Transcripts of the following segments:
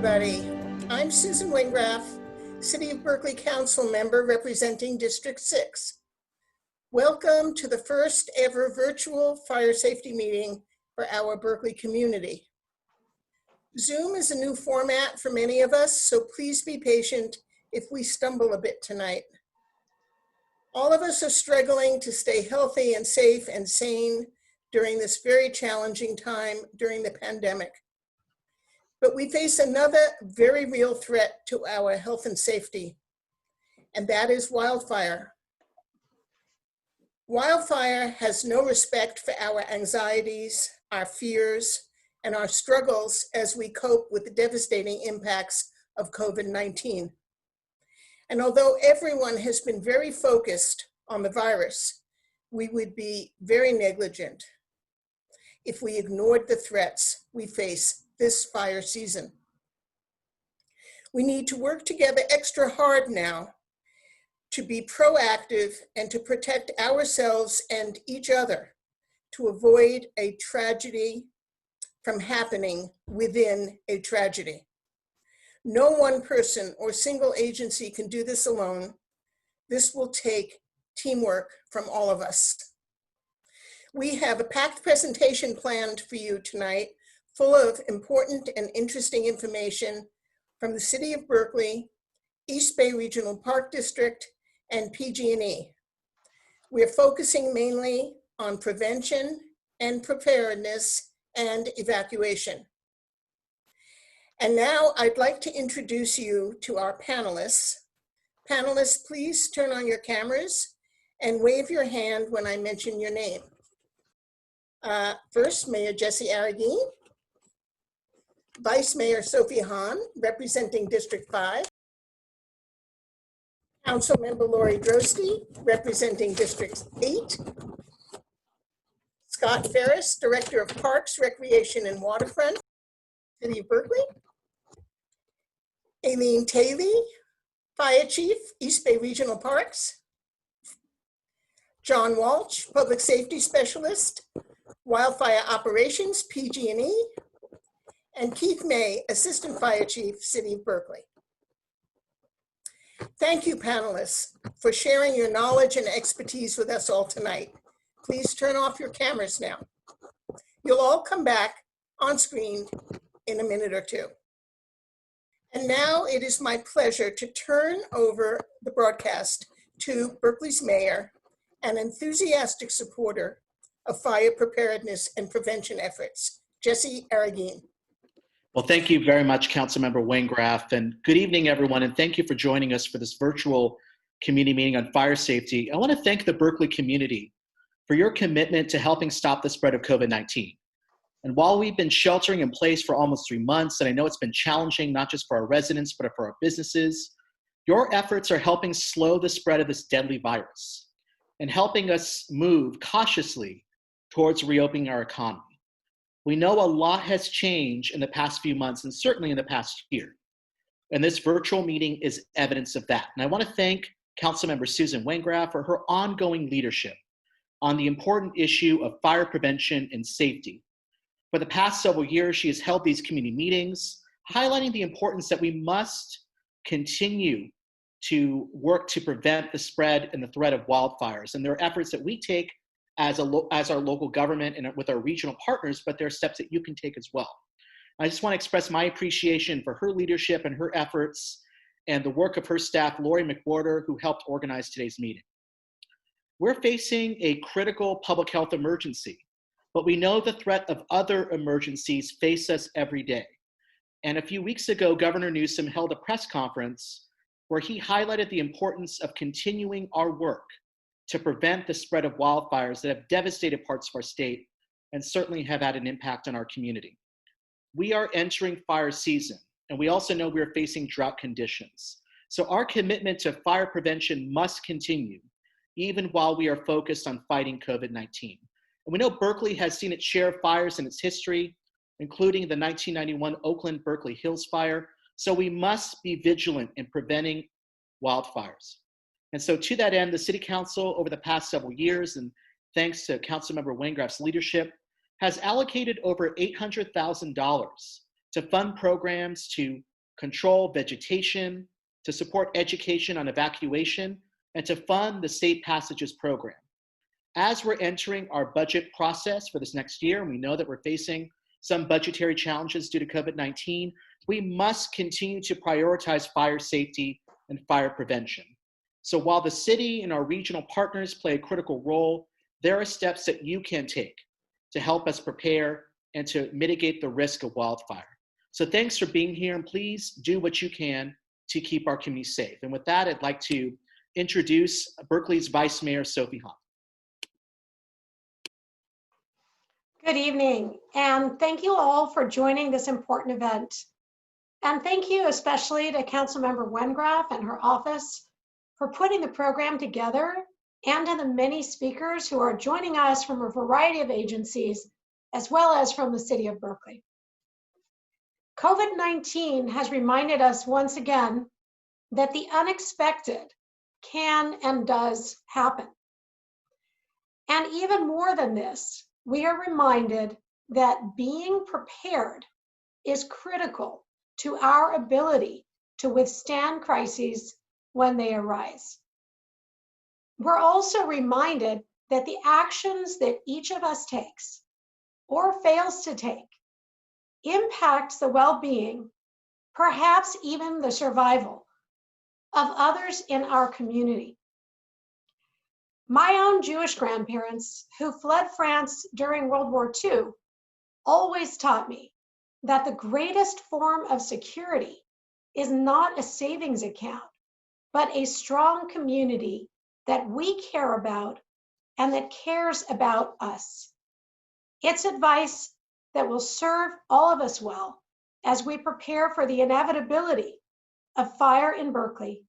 everybody. I'm Susan Wingraff, City of Berkeley Council member representing District 6. Welcome to the first ever virtual fire safety meeting for our Berkeley community. Zoom is a new format for many of us, so please be patient if we stumble a bit tonight. All of us are struggling to stay healthy and safe and sane during this very challenging time during the pandemic. But we face another very real threat to our health and safety, and that is wildfire. Wildfire has no respect for our anxieties, our fears, and our struggles as we cope with the devastating impacts of COVID-19. And although everyone has been very focused on the virus, we would be very negligent if we ignored the threats we face this fire season. We need to work together extra hard now to be proactive and to protect ourselves and each other to avoid a tragedy from happening within a tragedy. No one person or single agency can do this alone. This will take teamwork from all of us. We have a packed presentation planned for you tonight, full of important and interesting information from the City of Berkeley, East Bay Regional Park District, and PG&E. We're focusing mainly on prevention and preparedness and evacuation. And now I'd like to introduce you to our panelists. Panelists, please turn on your cameras and wave your hand when I mention your name. First, Mayor Jesse Arreguín, Vice Mayor Sophie Hahn, representing District 5, Councilmember Lori Drosty, representing District 8, Scott Ferris, Director of Parks, Recreation, and Waterfront, City of Berkeley, Aileen Taylor, Fire Chief, East Bay Regional Parks, John Walsh, Public Safety Specialist, Wildfire Operations, PG&E, and Keith May, Assistant Fire Chief, City of Berkeley. Thank you, panelists, for sharing your knowledge and expertise with us all tonight. Please turn off your cameras now. You'll all come back on screen in a minute or two. And now it is my pleasure to turn over the broadcast to Berkeley's mayor, an enthusiastic supporter of fire preparedness and prevention efforts, Jesse Arreguín. Well, thank you very much, Councilmember Wingraff, and good evening, everyone, and thank you for joining us for this virtual community meeting on fire safety. I want to thank the Berkeley community for your commitment to helping stop the spread of COVID-19. And while we've been sheltering in place for almost 3 months, and I know it's been challenging, not just for our residents, but for our businesses, your efforts are helping slow the spread of this deadly virus and helping us move cautiously towards reopening our economy. We know a lot has changed in the past few months and certainly in the past year. And this virtual meeting is evidence of that. And I want to thank Councilmember Susan Wingraff for her ongoing leadership on the important issue of fire prevention and safety. For the past several years, she has held these community meetings, highlighting the importance that we must continue to work to prevent the spread and the threat of wildfires. And there are efforts that we take as our local government and with our regional partners, but there are steps that you can take as well. I just want to express my appreciation for her leadership and her efforts and the work of her staff, Lori McWhorter, who helped organize today's meeting. We're facing a critical public health emergency, but we know the threat of other emergencies face us every day. And a few weeks ago, Governor Newsom held a press conference where he highlighted the importance of continuing our work to prevent the spread of wildfires that have devastated parts of our state and certainly have had an impact on our community. We are entering fire season, and we also know we are facing drought conditions. So our commitment to fire prevention must continue, even while we are focused on fighting COVID-19. And we know Berkeley has seen its share of fires in its history, including the 1991 Oakland Berkeley Hills fire. So we must be vigilant in preventing wildfires. And so to that end, the City Council over the past several years, and thanks to Councilmember Wingraff's leadership, has allocated over $800,000 to fund programs to control vegetation, to support education on evacuation, and to fund the Safe Passages program. As we're entering our budget process for this next year, and we know that we're facing some budgetary challenges due to COVID-19, we must continue to prioritize fire safety and fire prevention. So while the city and our regional partners play a critical role, there are steps that you can take to help us prepare and to mitigate the risk of wildfire. So thanks for being here, and please do what you can to keep our community safe. And with that, I'd like to introduce Berkeley's Vice Mayor, Sophie Hahn. Good evening, and thank you all for joining this important event. And thank you especially to Councilmember Wengraf and her office for putting the program together, and to the many speakers who are joining us from a variety of agencies, as well as from the city of Berkeley. COVID-19 has reminded us once again that the unexpected can and does happen. And even more than this, we are reminded that being prepared is critical to our ability to withstand crises when they arise. We're also reminded that the actions that each of us takes or fails to take impacts the well-being, perhaps even the survival of others in our community. My own Jewish grandparents, who fled France during World War II, always taught me that the greatest form of security is not a savings account, but a strong community that we care about and that cares about us. It's advice that will serve all of us well as we prepare for the inevitability of fire in Berkeley,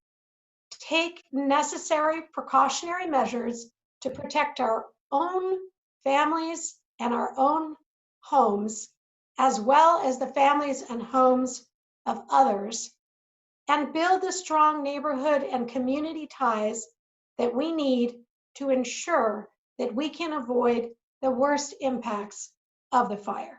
take necessary precautionary measures to protect our own families and our own homes, as well as the families and homes of others, and build the strong neighborhood and community ties that we need to ensure that we can avoid the worst impacts of the fire.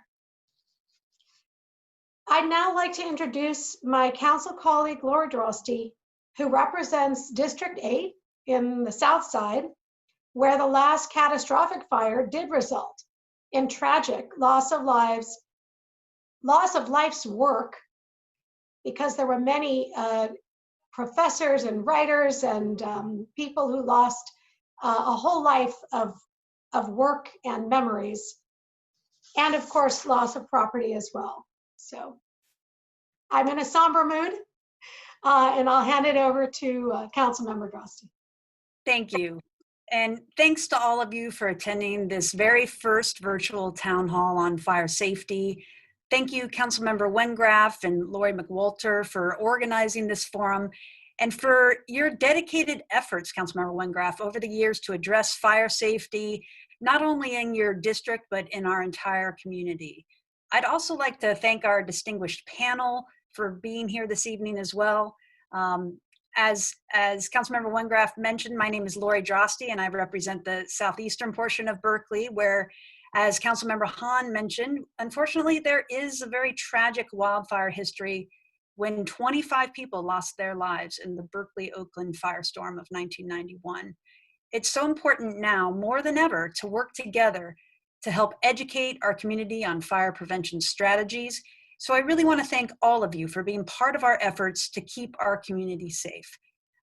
I'd now like to introduce my council colleague, Lori Drosty, who represents District 8 in the South Side, where the last catastrophic fire did result in tragic loss of life's work, because there were many professors and writers and people who lost a whole life of work and memories, and of course, loss of property as well. So I'm in a somber mood, and I'll hand it over to Councilmember Drosty. Thank you. And thanks to all of you for attending this very first virtual town hall on fire safety. Thank you, Councilmember Wengraf and Lori McWalter, for organizing this forum and for your dedicated efforts, Councilmember Wengraf, over the years to address fire safety, not only in your district, but in our entire community. I'd also like to thank our distinguished panel for being here this evening as well. As Councilmember Wengraf mentioned, my name is Lori Drosty, and I represent the southeastern portion of Berkeley, where, as Councilmember Hahn mentioned, unfortunately, there is a very tragic wildfire history when 25 people lost their lives in the Berkeley-Oakland firestorm of 1991. It's so important now, more than ever, to work together to help educate our community on fire prevention strategies. So I really want to thank all of you for being part of our efforts to keep our community safe.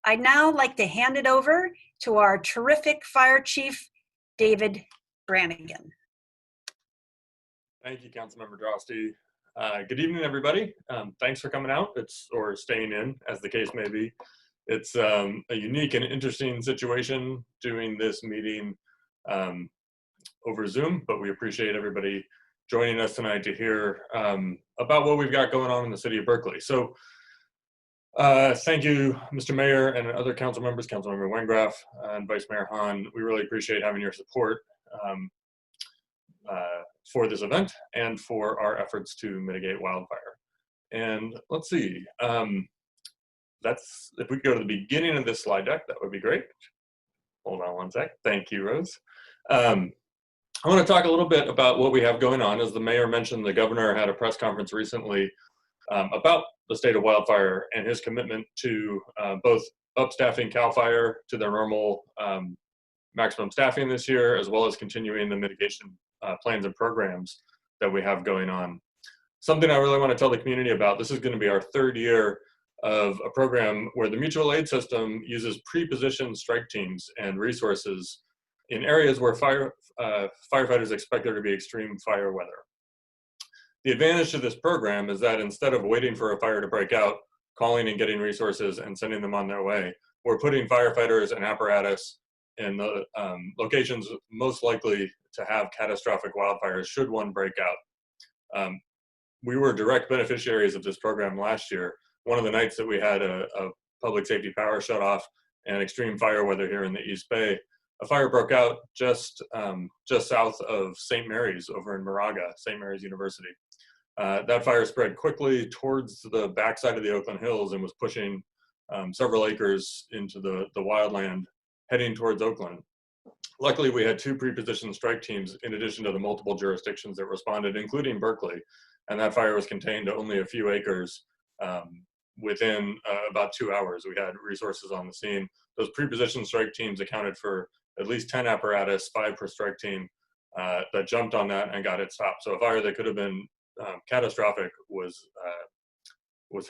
I'd now like to hand it over to our terrific Fire Chief, David Brannigan. Thank you, Councilmember Drosty. Good evening, everybody. Thanks for coming out, or staying in, as the case may be. It's a unique and interesting situation doing this meeting over Zoom, but we appreciate everybody joining us tonight to hear about what we've got going on in the city of Berkeley. So thank you, Mr. Mayor and other council members, Councilmember Wengraf and Vice Mayor Hahn. We really appreciate having your support for this event and for our efforts to mitigate wildfire. And let's see, if we could go to the beginning of this slide deck, that would be great. Hold on one sec. Thank you, Rose. I want to talk a little bit about what we have going on. As the mayor mentioned, the governor had a press conference recently about the state of wildfire and his commitment to both upstaffing CAL FIRE to their normal maximum staffing this year, as well as continuing the mitigation plans and programs that we have going on. Something I really want to tell the community about, this is going to be our third year of a program where the mutual aid system uses pre-positioned strike teams and resources in areas where firefighters expect there to be extreme fire weather. The advantage to this program is that instead of waiting for a fire to break out, calling and getting resources and sending them on their way, we're putting firefighters and apparatus in the locations most likely to have catastrophic wildfires should one break out. We were direct beneficiaries of this program last year. One of the nights that we had a public safety power shut off and extreme fire weather here in the East Bay, a fire broke out just south of St. Mary's over in Moraga, St. Mary's University. That fire spread quickly towards the backside of the Oakland Hills and was pushing several acres into the wildland heading towards Oakland. Luckily, we had 2 pre-positioned strike teams in addition to the multiple jurisdictions that responded, including Berkeley, and that fire was contained to only a few acres within about 2 hours. We had resources on the scene. Those pre-positioned strike teams accounted for at least 10 apparatus, 5 per strike team, that jumped on that and got it stopped. So a fire that could have been catastrophic was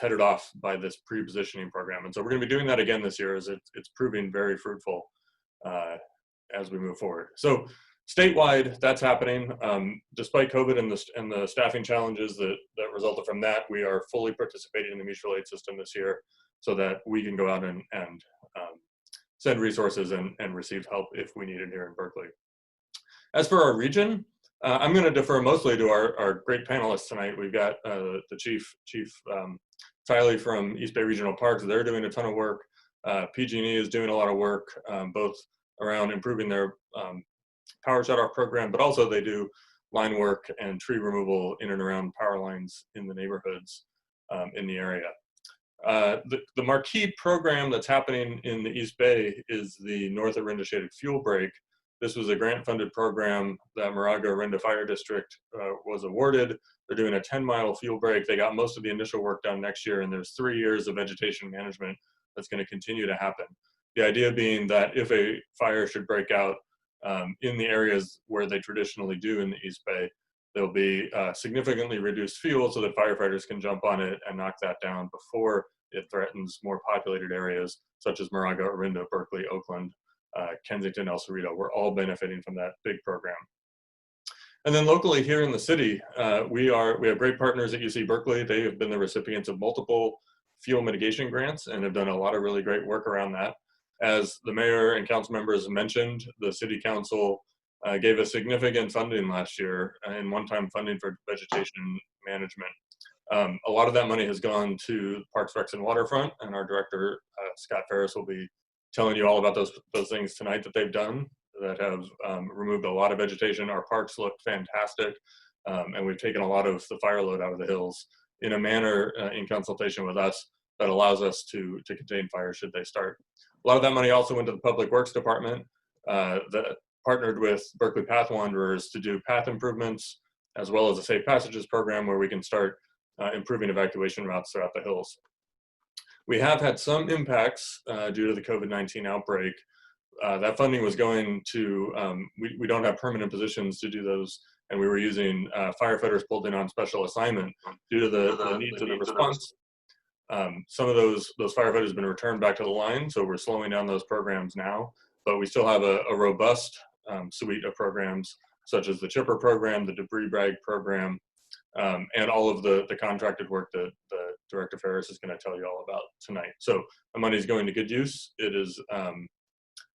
headed off by this pre-positioning program. And so we're going to be doing that again this year, as it's proving very fruitful as we move forward. So statewide, that's happening. Despite COVID and the staffing challenges that resulted from that, we are fully participating in the mutual aid system this year so that we can go out and send resources and receive help if we need it here in Berkeley. As for our region, I'm going to defer mostly to our great panelists tonight. We've got the Chief Tiley from East Bay Regional Parks. They're doing a ton of work. PG&E is doing a lot of work, both around improving their power shutoff program, but also they do line work and tree removal in and around power lines in the neighborhoods in the area. The marquee program that's happening in the East Bay is the North Orinda Shaded Fuel Break. This was a grant-funded program that Moraga Orinda Fire District was awarded. They're doing a 10-mile fuel break. They got most of the initial work done next year, and there's 3 years of vegetation management that's going to continue to happen. The idea being that if a fire should break out in the areas where they traditionally do in the East Bay, there'll be significantly reduced fuel so that firefighters can jump on it and knock that down before it threatens more populated areas such as Moraga, Orinda, Berkeley, Oakland, Kensington, El Cerrito. We're all benefiting from that big program. And then locally here in the city, we have great partners at UC Berkeley. They have been the recipients of multiple fuel mitigation grants and have done a lot of really great work around that. As the mayor and council members mentioned, the city council gave us significant funding last year and one-time funding for vegetation management. A lot of that money has gone to Parks, Recs, and Waterfront, and our director, Scott Ferris, will be telling you all about those things tonight that they've done that have removed a lot of vegetation. Our parks look fantastic, and we've taken a lot of the fire load out of the hills in a manner in consultation with us that allows us to contain fires should they start. A lot of that money also went to the Public Works Department that partnered with Berkeley Path Wanderers to do path improvements, as well as a Safe Passages program where we can start improving evacuation routes throughout the hills. We have had some impacts due to the COVID-19 outbreak. That funding was going to, we don't have permanent positions to do those, and we were using firefighters pulled in on special assignment due to the needs of the response. Some of those firefighters have been returned back to the line, so we're slowing down those programs now, but we still have a robust suite of programs such as the chipper program, the debris bag program, and all of the contracted work that Director Ferris is going to tell you all about tonight. So the money is going to good use. It is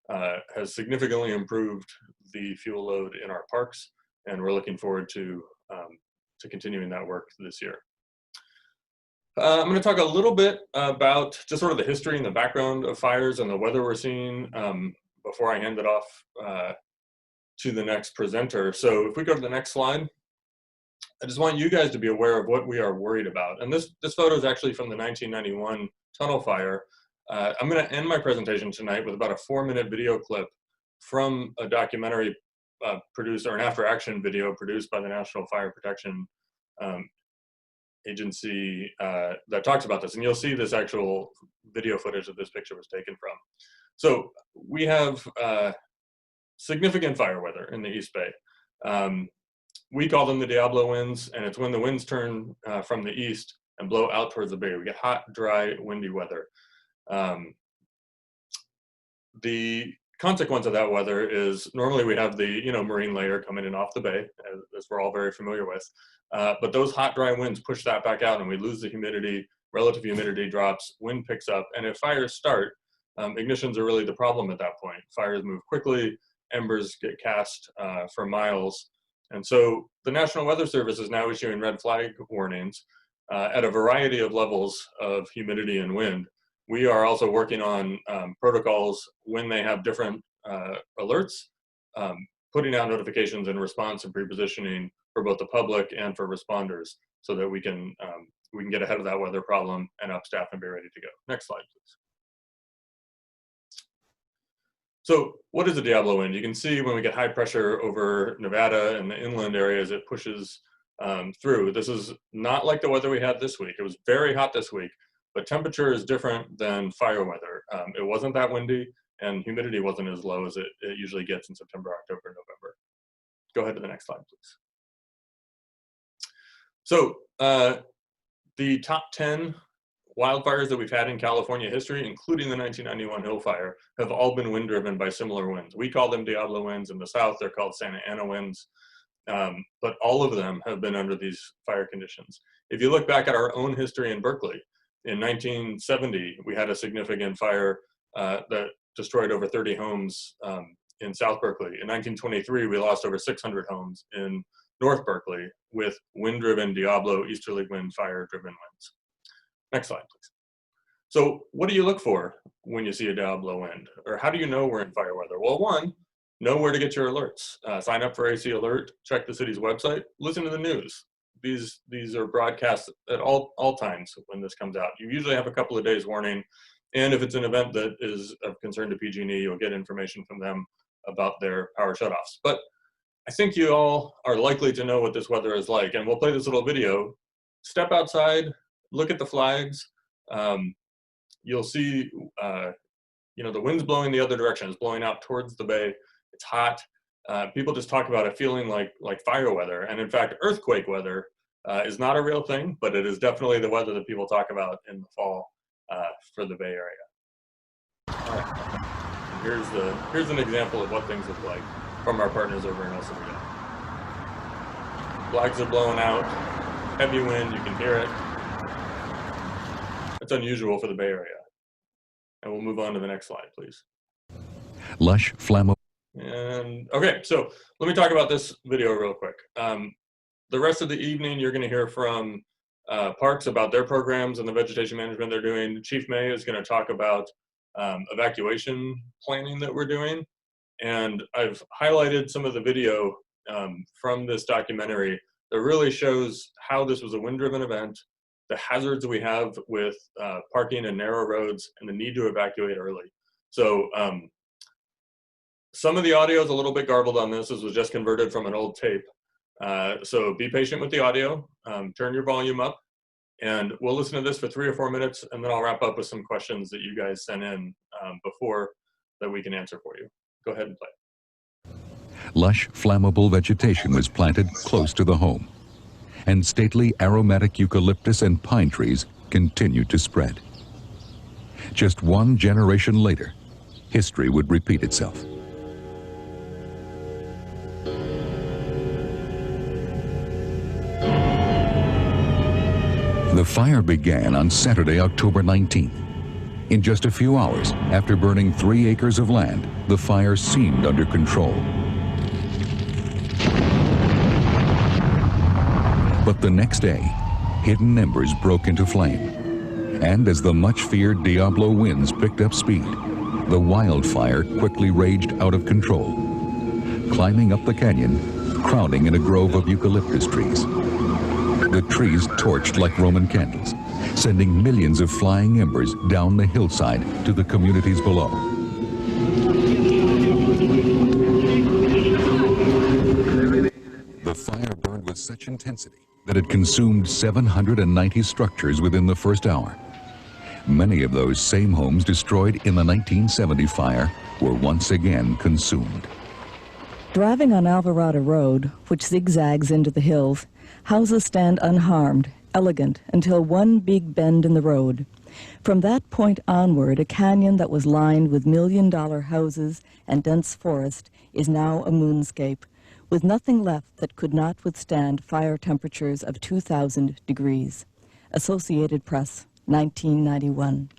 has significantly improved the fuel load in our parks, and we're looking forward to continuing that work this year. I'm going to talk a little bit about just sort of the history and the background of fires and the weather we're seeing before I hand it off to the next presenter. So if we go to the next slide, I just want you guys to be aware of what we are worried about. And this photo is actually from the 1991 tunnel fire. I'm going to end my presentation tonight with about a 4-minute video clip from a documentary produced, or an after-action video produced by the National Fire Protection agency that talks about this, and you'll see this actual video footage that this picture was taken from. So we have significant fire weather in the East Bay. We call them the Diablo winds, and it's when the winds turn from the east and blow out towards the bay. We get hot, dry, windy weather. The consequence of that weather is normally we have the marine layer coming in off the bay, as we're all very familiar with. But those hot, dry winds push that back out, and we lose the humidity. Relative humidity drops, wind picks up, and if fires start, ignitions are really the problem at that point. Fires move quickly, embers get cast for miles. And so the National Weather Service is now issuing red flag warnings at a variety of levels of humidity and wind. We are also working on protocols when they have different alerts, putting out notifications in response and pre-positioning for both the public and for responders, so that we can get ahead of that weather problem and up staff and be ready to go. Next slide, please. So what is a Diablo wind? You can see when we get high pressure over Nevada and the inland areas, it pushes through. This is not like the weather we had this week. It was very hot this week, but temperature is different than fire weather. It wasn't that windy, and humidity wasn't as low as it usually gets in September, October, and November. Go ahead to the next slide, please. So the top 10 wildfires that we've had in California history, including the 1991 Hill Fire, have all been wind driven by similar winds. We call them Diablo winds. In the south, they're called Santa Ana winds. But all of them have been under these fire conditions. If you look back at our own history in Berkeley, in 1970, we had a significant fire that destroyed over 30 homes in South Berkeley. In 1923, we lost over 600 homes in North Berkeley with wind-driven Diablo easterly wind fire-driven winds. Next slide, please. So what do you look for when you see a Diablo wind? Or how do you know we're in fire weather? Well, one, know where to get your alerts. Sign up for AC Alert, check the city's website, listen to the news. These are broadcast at all times when this comes out. You usually have a couple of days warning, and if it's an event that is of concern to PG&E, you'll get information from them about their power shutoffs. But I think you all are likely to know what this weather is like, and we'll play this little video. Step outside, look at the flags. You'll see, the wind's blowing the other direction. It's blowing out towards the bay. It's hot. People just talk about it feeling like fire weather. And in fact, earthquake weather is not a real thing, but it is definitely the weather that people talk about in the fall for the Bay Area. All right. Here's an example of what things look like from our partners over in El Segundo. Flags are blowing out, heavy wind, you can hear it. It's unusual for the Bay Area. And we'll move on to the next slide, please. Lush, flammable. And okay, so let me talk about this video real quick. The rest of the evening, you're going to hear from parks about their programs and the vegetation management they're doing. Chief May is going to talk about evacuation planning that we're doing. And I've highlighted some of the video from this documentary that really shows how this was a wind-driven event, the hazards we have with parking and narrow roads, and the need to evacuate early. So some of the audio is a little bit garbled on this. This was just converted from an old tape. So be patient with the audio, turn your volume up, and we'll listen to this for 3 or 4 minutes, and then I'll wrap up with some questions that you guys sent in before that we can answer for you. Go ahead and play. Lush, flammable vegetation was planted close to the home, and stately aromatic eucalyptus and pine trees continued to spread. Just 1 generation later, history would repeat itself. The fire began on Saturday, October 19th. In just a few hours, after burning 3 acres of land, the fire seemed under control. But the next day, hidden embers broke into flame. And as the much-feared Diablo winds picked up speed, the wildfire quickly raged out of control, climbing up the canyon, crowding in a grove of eucalyptus trees. The trees torched like Roman candles, sending millions of flying embers down the hillside to the communities below. The fire burned with such intensity that it consumed 790 structures within the first hour. Many of those same homes destroyed in the 1970 fire were once again consumed. Driving on Alvarado Road, which zigzags into the hills, houses stand unharmed, elegant, until one big bend in the road. From that point onward, a canyon that was lined with million-dollar houses and dense forest is now a moonscape, with nothing left that could not withstand fire temperatures of 2,000 degrees. Associated Press, 1991.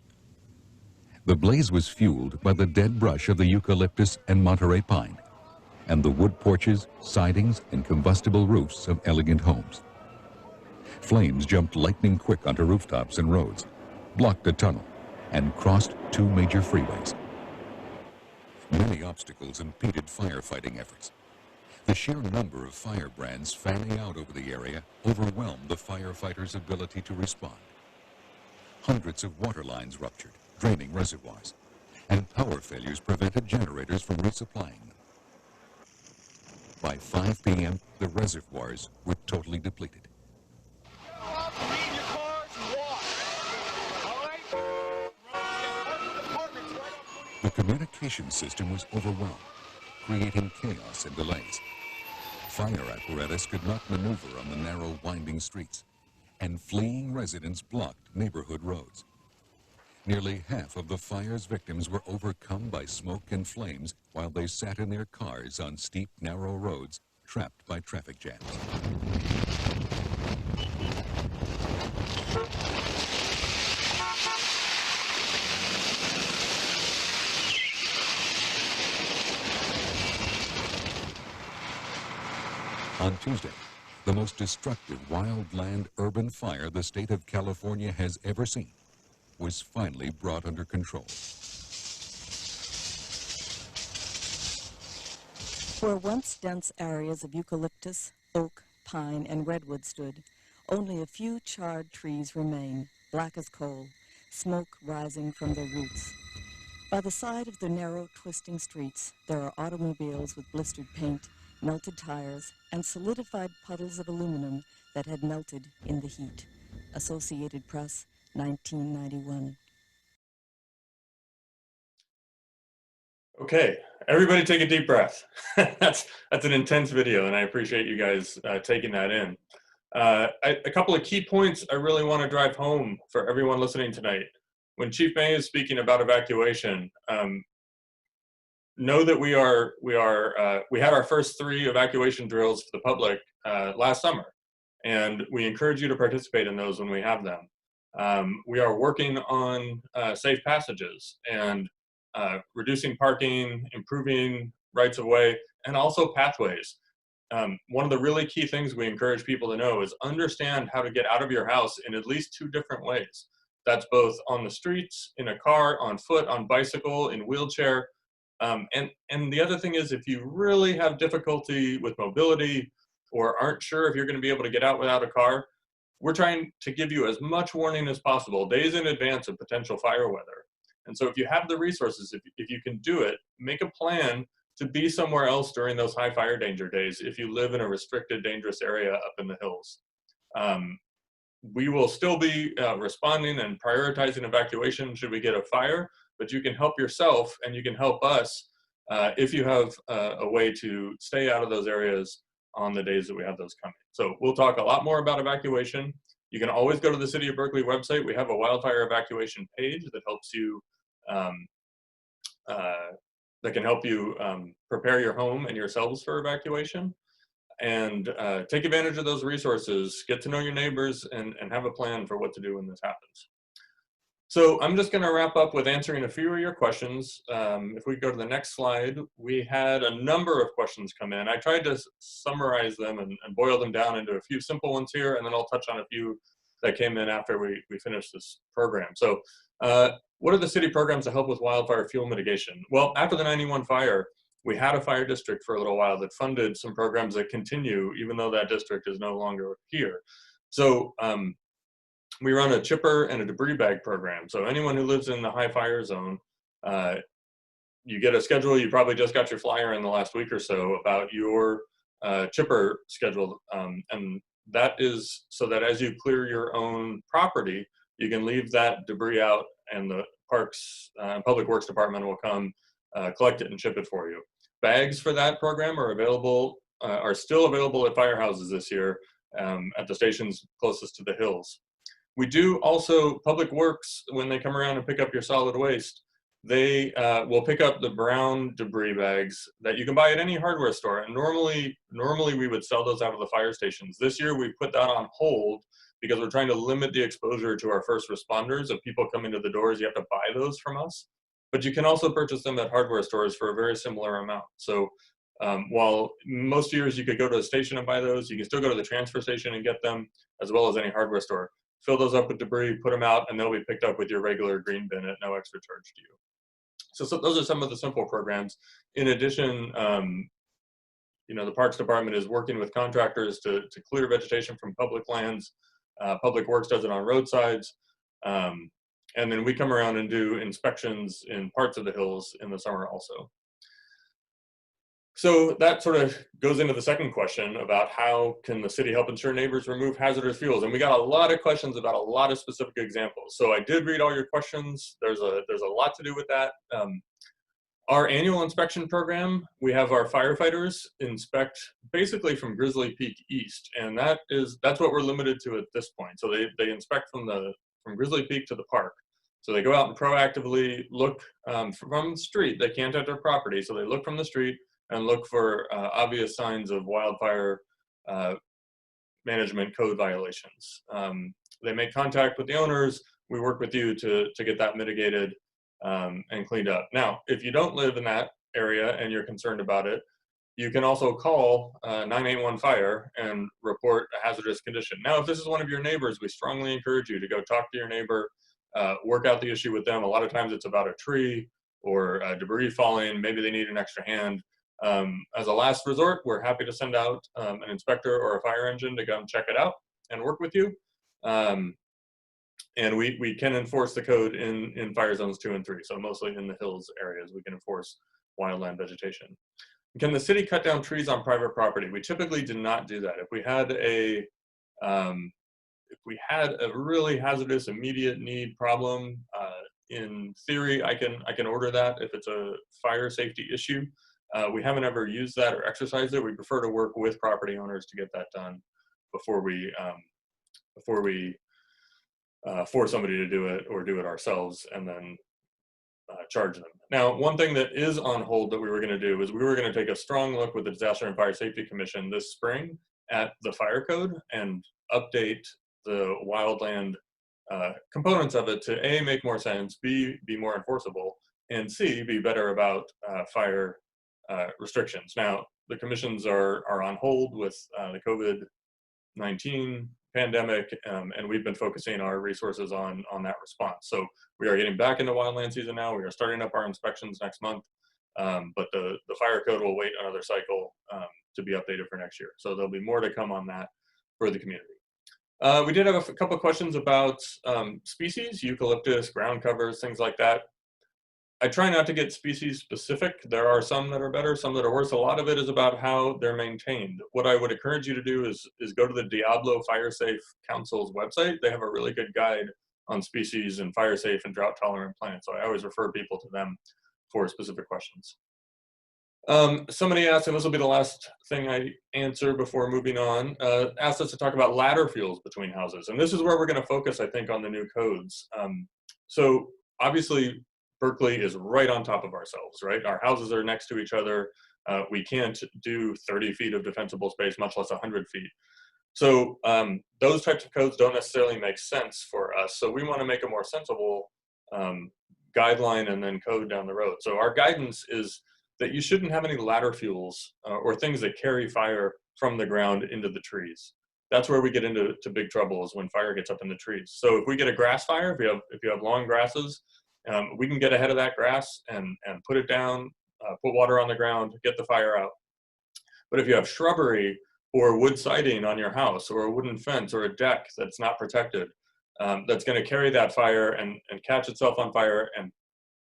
The blaze was fueled by the dead brush of the eucalyptus and Monterey pine, and the wood porches, sidings, and combustible roofs of elegant homes. Flames jumped lightning quick onto rooftops and roads, blocked a tunnel, and crossed two major freeways. Many obstacles impeded firefighting efforts. The sheer number of firebrands fanning out over the area overwhelmed the firefighters' ability to respond. Hundreds of water lines ruptured, draining reservoirs, and power failures prevented generators from resupplying them. By 5 p.m., the reservoirs were totally depleted. The communication system was overwhelmed, creating chaos and delays. Fire apparatus could not maneuver on the narrow, winding streets, and fleeing residents blocked neighborhood roads. Nearly half of the fire's victims were overcome by smoke and flames while they sat in their cars on steep, narrow roads, trapped by traffic jams. On Tuesday, the most destructive wildland-urban fire the state of California has ever seen was finally brought under control. Where once dense areas of eucalyptus, oak, pine, and redwood stood, only a few charred trees remain, black as coal, smoke rising from their roots. By the side of the narrow, twisting streets, there are automobiles with blistered paint, melted tires, and solidified puddles of aluminum that had melted in the heat. Associated Press, 1991. Okay, everybody take a deep breath. That's an intense video, and I appreciate you guys taking that in. A couple of key points I really want to drive home for everyone listening tonight. When Chief May is speaking about evacuation, know that we had our first 3 evacuation drills for the public last summer, and we encourage you to participate in those when we have them. We are working on safe passages and reducing parking, improving rights of way, and also pathways. One of the really key things we encourage people to know is understand how to get out of your house in at least 2 different ways. That's both on the streets, in a car, on foot, on bicycle, in wheelchair. And the other thing is, if you really have difficulty with mobility or aren't sure if you're going to be able to get out without a car, we're trying to give you as much warning as possible, days in advance of potential fire weather. And so if you have the resources, if you can do it, make a plan to be somewhere else during those high fire danger days if you live in a restricted, dangerous area up in the hills. We will still be responding and prioritizing evacuation should we get a fire, but you can help yourself and you can help us if you have a way to stay out of those areas on the days that we have those coming. So we'll talk a lot more about evacuation. You can always go to the City of Berkeley website. We have a wildfire evacuation page that helps you, that can help you prepare your home and yourselves for evacuation. And take advantage of those resources, get to know your neighbors, and have a plan for what to do when this happens. So I'm just gonna wrap up with answering a few of your questions. If we go to the next slide, we had a number of questions come in. I tried to summarize them and boil them down into a few simple ones here, and then I'll touch on a few that came in after we finished this program. So what are the city programs to help with wildfire fuel mitigation? Well, after the 91 fire, we had a fire district for a little while that funded some programs that continue, even though that district is no longer here. So we run a chipper and a debris bag program. So anyone who lives in the high fire zone, you get a schedule. You probably just got your flyer in the last week or so about your chipper scheduled, and that is so that as you clear your own property, you can leave that debris out, and the Parks and Public Works Department will come collect it and chip it for you. Bags for that program are available, are still available at firehouses this year at the stations closest to the hills. We do also, Public Works, when they come around and pick up your solid waste, they will pick up the brown debris bags that you can buy at any hardware store. And normally we would sell those out of the fire stations. This year we put that on hold because we're trying to limit the exposure to our first responders. Of people coming to the doors, you have to buy those from us. But you can also purchase them at hardware stores for a very similar amount. So while most years you could go to a station and buy those, you can still go to the transfer station and get them, as well as any hardware store. Fill those up with debris, put them out, and they'll be picked up with your regular green bin at no extra charge to you. So those are some of the simple programs. In addition, the Parks Department is working with contractors to clear vegetation from public lands. Public Works does it on roadsides. And then we come around and do inspections in parts of the hills in the summer also. So that sort of goes into the second question about how can the city help ensure neighbors remove hazardous fuels? And we got a lot of questions about a lot of specific examples. So I did read all your questions. There's a lot to do with that. Our annual inspection program, we have our firefighters inspect basically from Grizzly Peak East, and that's what we're limited to at this point. So they inspect from Grizzly Peak to the park. So they go out and proactively look from the street. They can't enter property, so they look from the street and look for obvious signs of wildfire management code violations. They make contact with the owners. We work with you to get that mitigated and cleaned up. Now, if you don't live in that area and you're concerned about it, you can also call 981 Fire and report a hazardous condition. Now, if this is one of your neighbors, we strongly encourage you to go talk to your neighbor, work out the issue with them. A lot of times it's about a tree or debris falling. Maybe they need an extra hand. As a last resort, we're happy to send out an inspector or a fire engine to come check it out and work with you. And we can enforce the code in fire zones 2 and 3. So mostly in the hills areas, we can enforce wildland vegetation. Can the city cut down trees on private property? We typically do not do that. If we had a really hazardous immediate need problem, in theory, I can order that if it's a fire safety issue. We haven't ever used that or exercised it. We prefer to work with property owners to get that done before we force somebody to do it or do it ourselves and then charge them. Now, one thing that is on hold that we were going to do is we were going to take a strong look with the Disaster and Fire Safety Commission this spring at the fire code and update the wildland components of it to A, make more sense, B, be more enforceable, and C, be better about fire restrictions. Now, the commissions are on hold with the COVID-19 pandemic, and we've been focusing our resources on that response. So we are getting back into wildland season now. We are starting up our inspections next month, but the fire code will wait another cycle to be updated for next year. So there'll be more to come on that for the community. We did have a couple of questions about species, eucalyptus, ground covers, things like that. I try not to get species specific. There are some that are better, some that are worse. A lot of it is about how they're maintained. What I would encourage you to do is go to the Diablo Fire Safe Council's website. They have a really good guide on species and fire safe and drought tolerant plants. So I always refer people to them for specific questions. Somebody asked, and this will be the last thing I answer before moving on, asked us to talk about ladder fuels between houses. And this is where we're going to focus, I think, on the new codes. So obviously, Berkeley is right on top of ourselves, right? Our houses are next to each other. We can't do 30 feet of defensible space, much less 100 feet. So those types of codes don't necessarily make sense for us. So we want to make a more sensible guideline and then code down the road. So our guidance is that you shouldn't have any ladder fuels or things that carry fire from the ground into the trees. That's where we get into big trouble, is when fire gets up in the trees. So if we get a grass fire, if you have long grasses, we can get ahead of that grass and put it down, put water on the ground, get the fire out. But if you have shrubbery or wood siding on your house or a wooden fence or a deck that's not protected, that's going to carry that fire and catch itself on fire and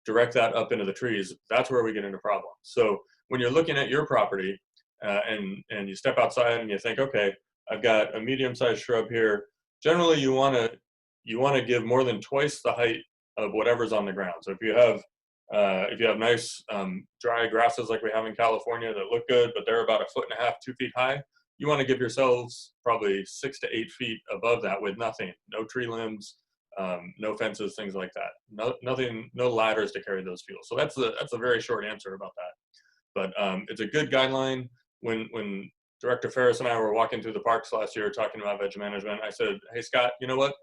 direct that up into the trees, that's where we get into problems. So when you're looking at your property, and you step outside and you think, okay, I've got a medium-sized shrub here. Generally, you want to give more than twice the height of whatever's on the ground. So if you have nice dry grasses like we have in California that look good, but they're about 1.5 feet, 2 feet high, you want to give yourselves probably 6 to 8 feet above that with nothing, no tree limbs, no fences, things like that. Nothing, no ladders to carry those fuels. So that's a very short answer about that. But it's a good guideline. When Director Ferris and I were walking through the parks last year talking about veg management, I said, hey, Scott, you know what?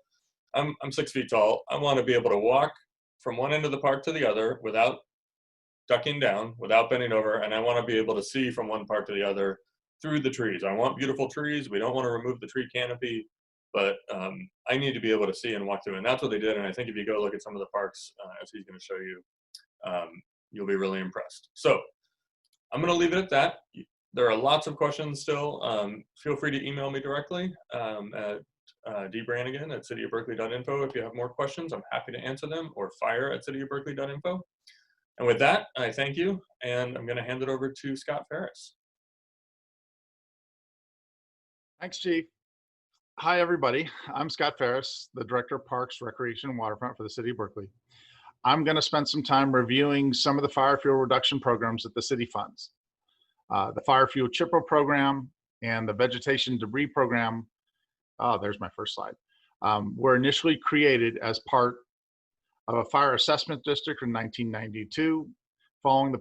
I'm 6 feet tall. I want to be able to walk from one end of the park to the other without ducking down, without bending over, and I want to be able to see from one part to the other through the trees. I want beautiful trees. We don't want to remove the tree canopy, but I need to be able to see and walk through, and that's what they did. And I think if you go look at some of the parks, as he's going to show you, you'll be really impressed. So I'm going to leave it at that. There are lots of questions still. Feel free to email me directly at dbranigan@cityofberkeley.info. If you have more questions, I'm happy to answer them, or fire@cityofberkeley.info. And with that, I thank you, and I'm going to hand it over to Scott Ferris. Thanks, Chief. Hi, everybody. I'm Scott Ferris, the Director of Parks, Recreation, and Waterfront for the City of Berkeley. I'm going to spend some time reviewing some of the fire fuel reduction programs that the city funds. The Fire Fuel Chipper program and the Vegetation Debris program, there's my first slide, were initially created as part of a fire assessment district in 1992, following the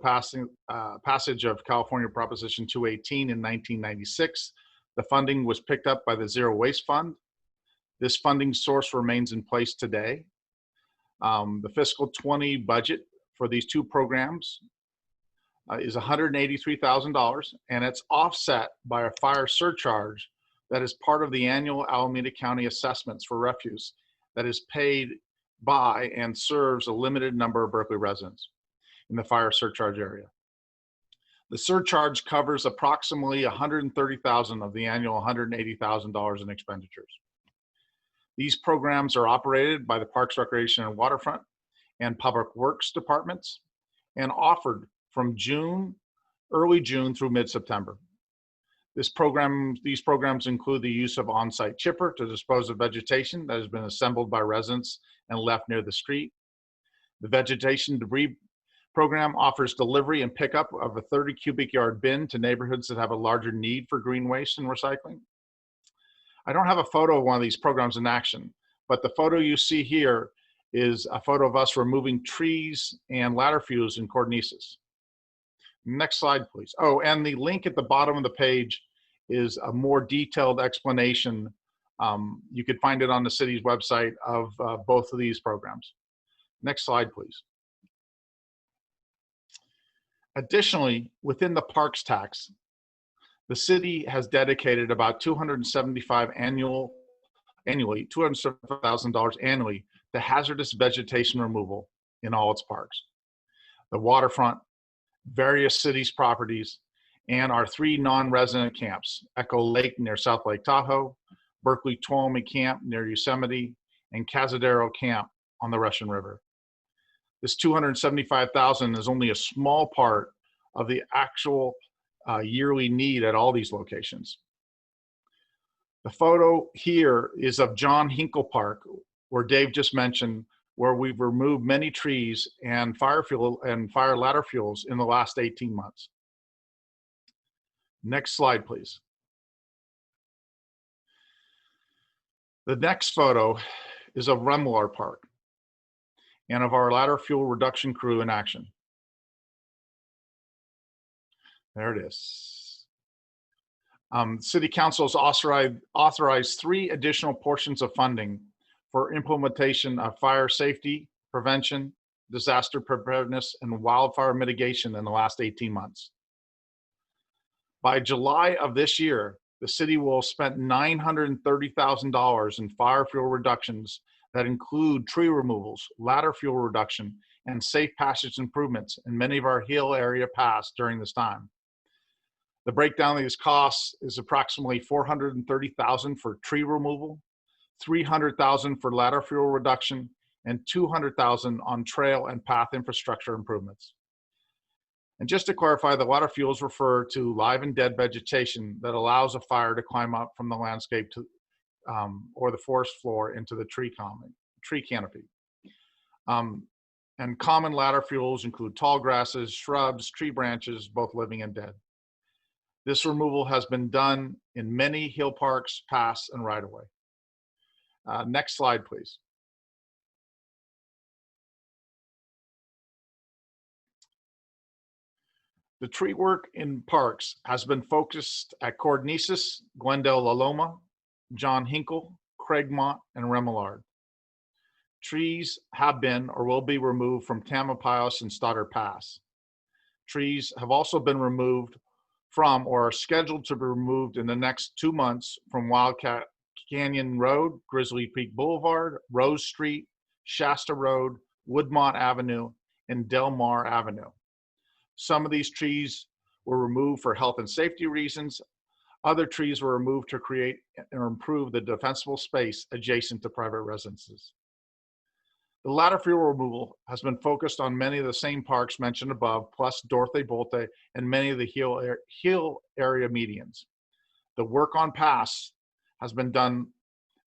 passage of California Proposition 218 in 1996. The funding was picked up by the Zero Waste Fund. This funding source remains in place today. The fiscal 20 budget for these two programs is $183,000, and it's offset by a fire surcharge that is part of the annual Alameda County assessments for refuse that is paid by and serves a limited number of Berkeley residents in the fire surcharge area. The surcharge covers approximately $130,000 of the annual $180,000 in expenditures. These programs are operated by the Parks, Recreation, and Waterfront and Public Works departments and offered from early June through mid-September. These programs include the use of on-site chipper to dispose of vegetation that has been assembled by residents and left near the street. The Vegetation Debris program offers delivery and pickup of a 30 cubic yard bin to neighborhoods that have a larger need for green waste and recycling. I don't have a photo of one of these programs in action, but the photo you see here is a photo of us removing trees and ladder fuels in Cordnesis. Next slide, please. Oh, and the link at the bottom of the page is a more detailed explanation. You could find it on the city's website of both of these programs. Next slide, please. Additionally, within the parks tax, the city has dedicated about $275,000 annually to hazardous vegetation removal in all its parks. The waterfront, various cities' properties, and our 3 non-resident camps, Echo Lake near South Lake Tahoe, Berkeley Tuolumne Camp near Yosemite, and Cazadero Camp on the Russian River. This $275,000 is only a small part of the actual yearly need at all these locations. The photo here is of John Hinkle Park, where Dave just mentioned, where we've removed many trees and fire fuel and fire ladder fuels in the last 18 months. Next slide, please. The next photo is of Remlar Park and of our ladder fuel reduction crew in action. There it is. City Council has authorized 3 additional portions of funding for implementation of fire safety, prevention, disaster preparedness, and wildfire mitigation in the last 18 months. By July of this year, the city will have spent $930,000 in fire fuel reductions that include tree removals, ladder fuel reduction, and safe passage improvements in many of our hill area paths during this time. The breakdown of these costs is approximately $430,000 for tree removal, $300,000 for ladder fuel reduction, and $200,000 on trail and path infrastructure improvements. And just to clarify, the water fuels refer to live and dead vegetation that allows a fire to climb up from the landscape to, or the forest floor into the tree canopy. And common ladder fuels include tall grasses, shrubs, tree branches, both living and dead. This removal has been done in many hill parks, paths, and right-of-way. Next slide, please. The tree work in parks has been focused at Cordnesis, Glendale La Loma, John Hinkle, Craigmont, and Remillard. Trees have been or will be removed from Tamalpais and Stoddard Pass. Trees have also been removed from or are scheduled to be removed in the next 2 months from Wildcat Canyon Road, Grizzly Peak Boulevard, Rose Street, Shasta Road, Woodmont Avenue, and Del Mar Avenue. Some of these trees were removed for health and safety reasons. Other trees were removed to create or improve the defensible space adjacent to private residences. The ladder fuel removal has been focused on many of the same parks mentioned above, plus Dorothy Bolte and many of the hill area medians. The work on paths has been done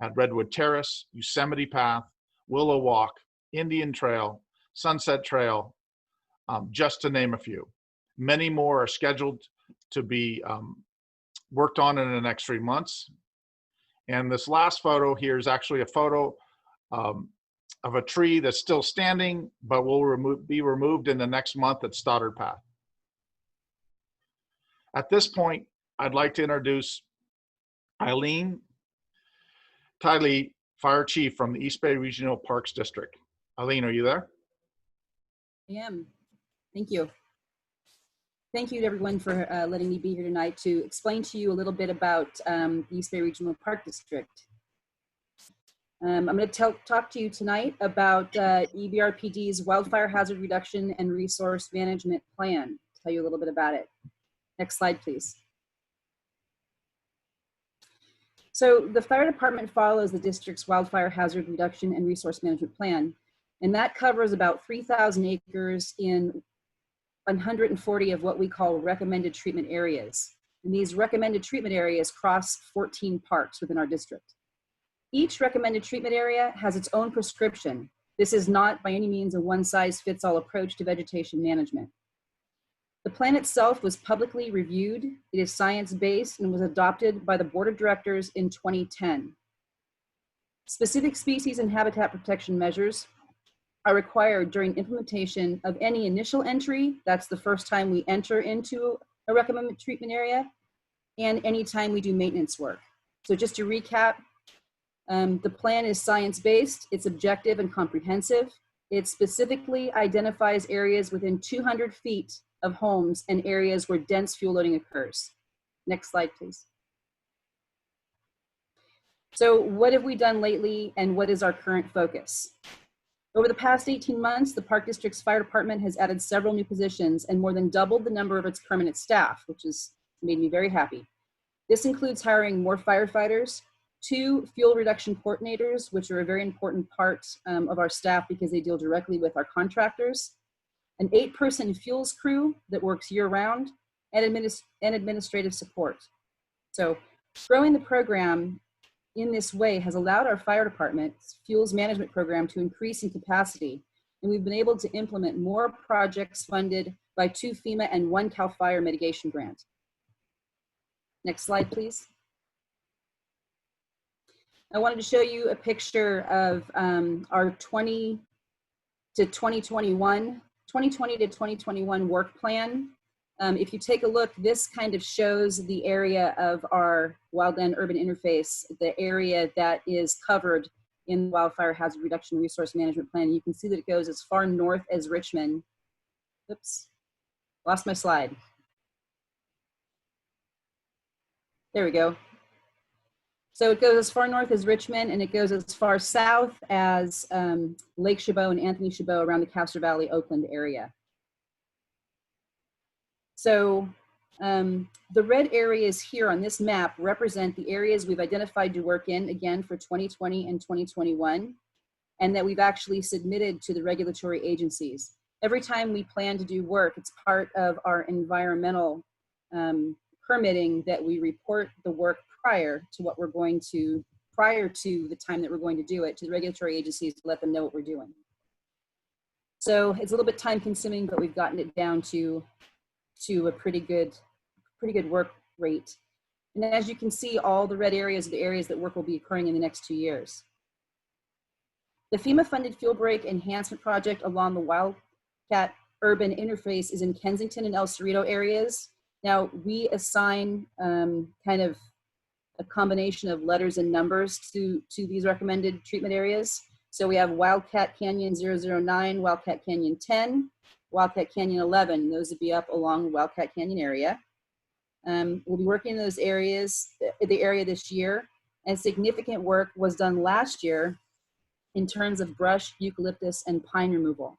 at Redwood Terrace, Yosemite Path, Willow Walk, Indian Trail, Sunset Trail, just to name a few. Many more are scheduled to be worked on in the next 3 months. And this last photo here is actually a photo of a tree that's still standing, but will be removed in the next month at Stoddard Path. At this point, I'd like to introduce Eileen Tiley, Fire Chief from the East Bay Regional Parks District. Eileen, are you there? I am. Thank you. Thank you to everyone for letting me be here tonight to explain to you a little bit about the East Bay Regional Park District. I'm going to talk to you tonight about EBRPD's Wildfire Hazard Reduction and Resource Management Plan. Tell you a little bit about it. Next slide, please. So the fire department follows the district's Wildfire Hazard Reduction and Resource Management Plan, and that covers about 3,000 acres in 140 of what we call recommended treatment areas. And these recommended treatment areas cross 14 parks within our district. Each recommended treatment area has its own prescription. This is not by any means a one-size-fits-all approach to vegetation management. The plan itself was publicly reviewed. It is science-based and was adopted by the Board of Directors in 2010. Specific species and habitat protection measures are required during implementation of any initial entry. That's the first time we enter into a recommended treatment area, and anytime we do maintenance work. So just to recap, the plan is science-based, it's objective and comprehensive. It specifically identifies areas within 200 feet of homes and areas where dense fuel loading occurs. Next slide, please. So what have we done lately and what is our current focus? Over the past 18 months, the Park District's fire department has added several new positions and more than doubled the number of its permanent staff, which has made me very happy. This includes hiring more firefighters, 2 fuel reduction coordinators, which are a very important part of our staff because they deal directly with our contractors, an 8-person fuels crew that works year-round, and administrative support. So growing the program in this way has allowed our fire department's fuels management program to increase in capacity, and we've been able to implement more projects funded by 2 FEMA and 1 CAL FIRE mitigation grant. Next slide, please. I wanted to show you a picture of our 2020 to 2021 work plan. If you take a look, this kind of shows the area of our wildland urban interface, the area that is covered in the Wildfire Hazard Reduction Resource Management Plan. You can see that it goes as far north as Richmond. Oops, lost my slide. There we go. So it goes as far north as Richmond, and it goes as far south as Lake Chabot and Anthony Chabot around the Castro Valley, Oakland area. So the red areas here on this map represent the areas we've identified to work in, again, for 2020 and 2021, and that we've actually submitted to the regulatory agencies. every time we plan to do work, it's part of our environmental permitting that we report the work prior to the time that we're going to do it to the regulatory agencies to let them know what we're doing. So it's a little bit time consuming, but we've gotten it down to a pretty good work rate. And as you can see, all the red areas are the areas that work will be occurring in the next 2 years. The FEMA funded fuel break enhancement project along the Wildcat urban interface is in Kensington and El Cerrito areas. Now we assign kind of a combination of letters and numbers to these recommended treatment areas. So we have Wildcat Canyon 009, Wildcat Canyon 10, Wildcat Canyon 11. Those would be up along the Wildcat Canyon area. We'll be working in those areas, the area this year, and significant work was done last year in terms of brush, eucalyptus, and pine removal.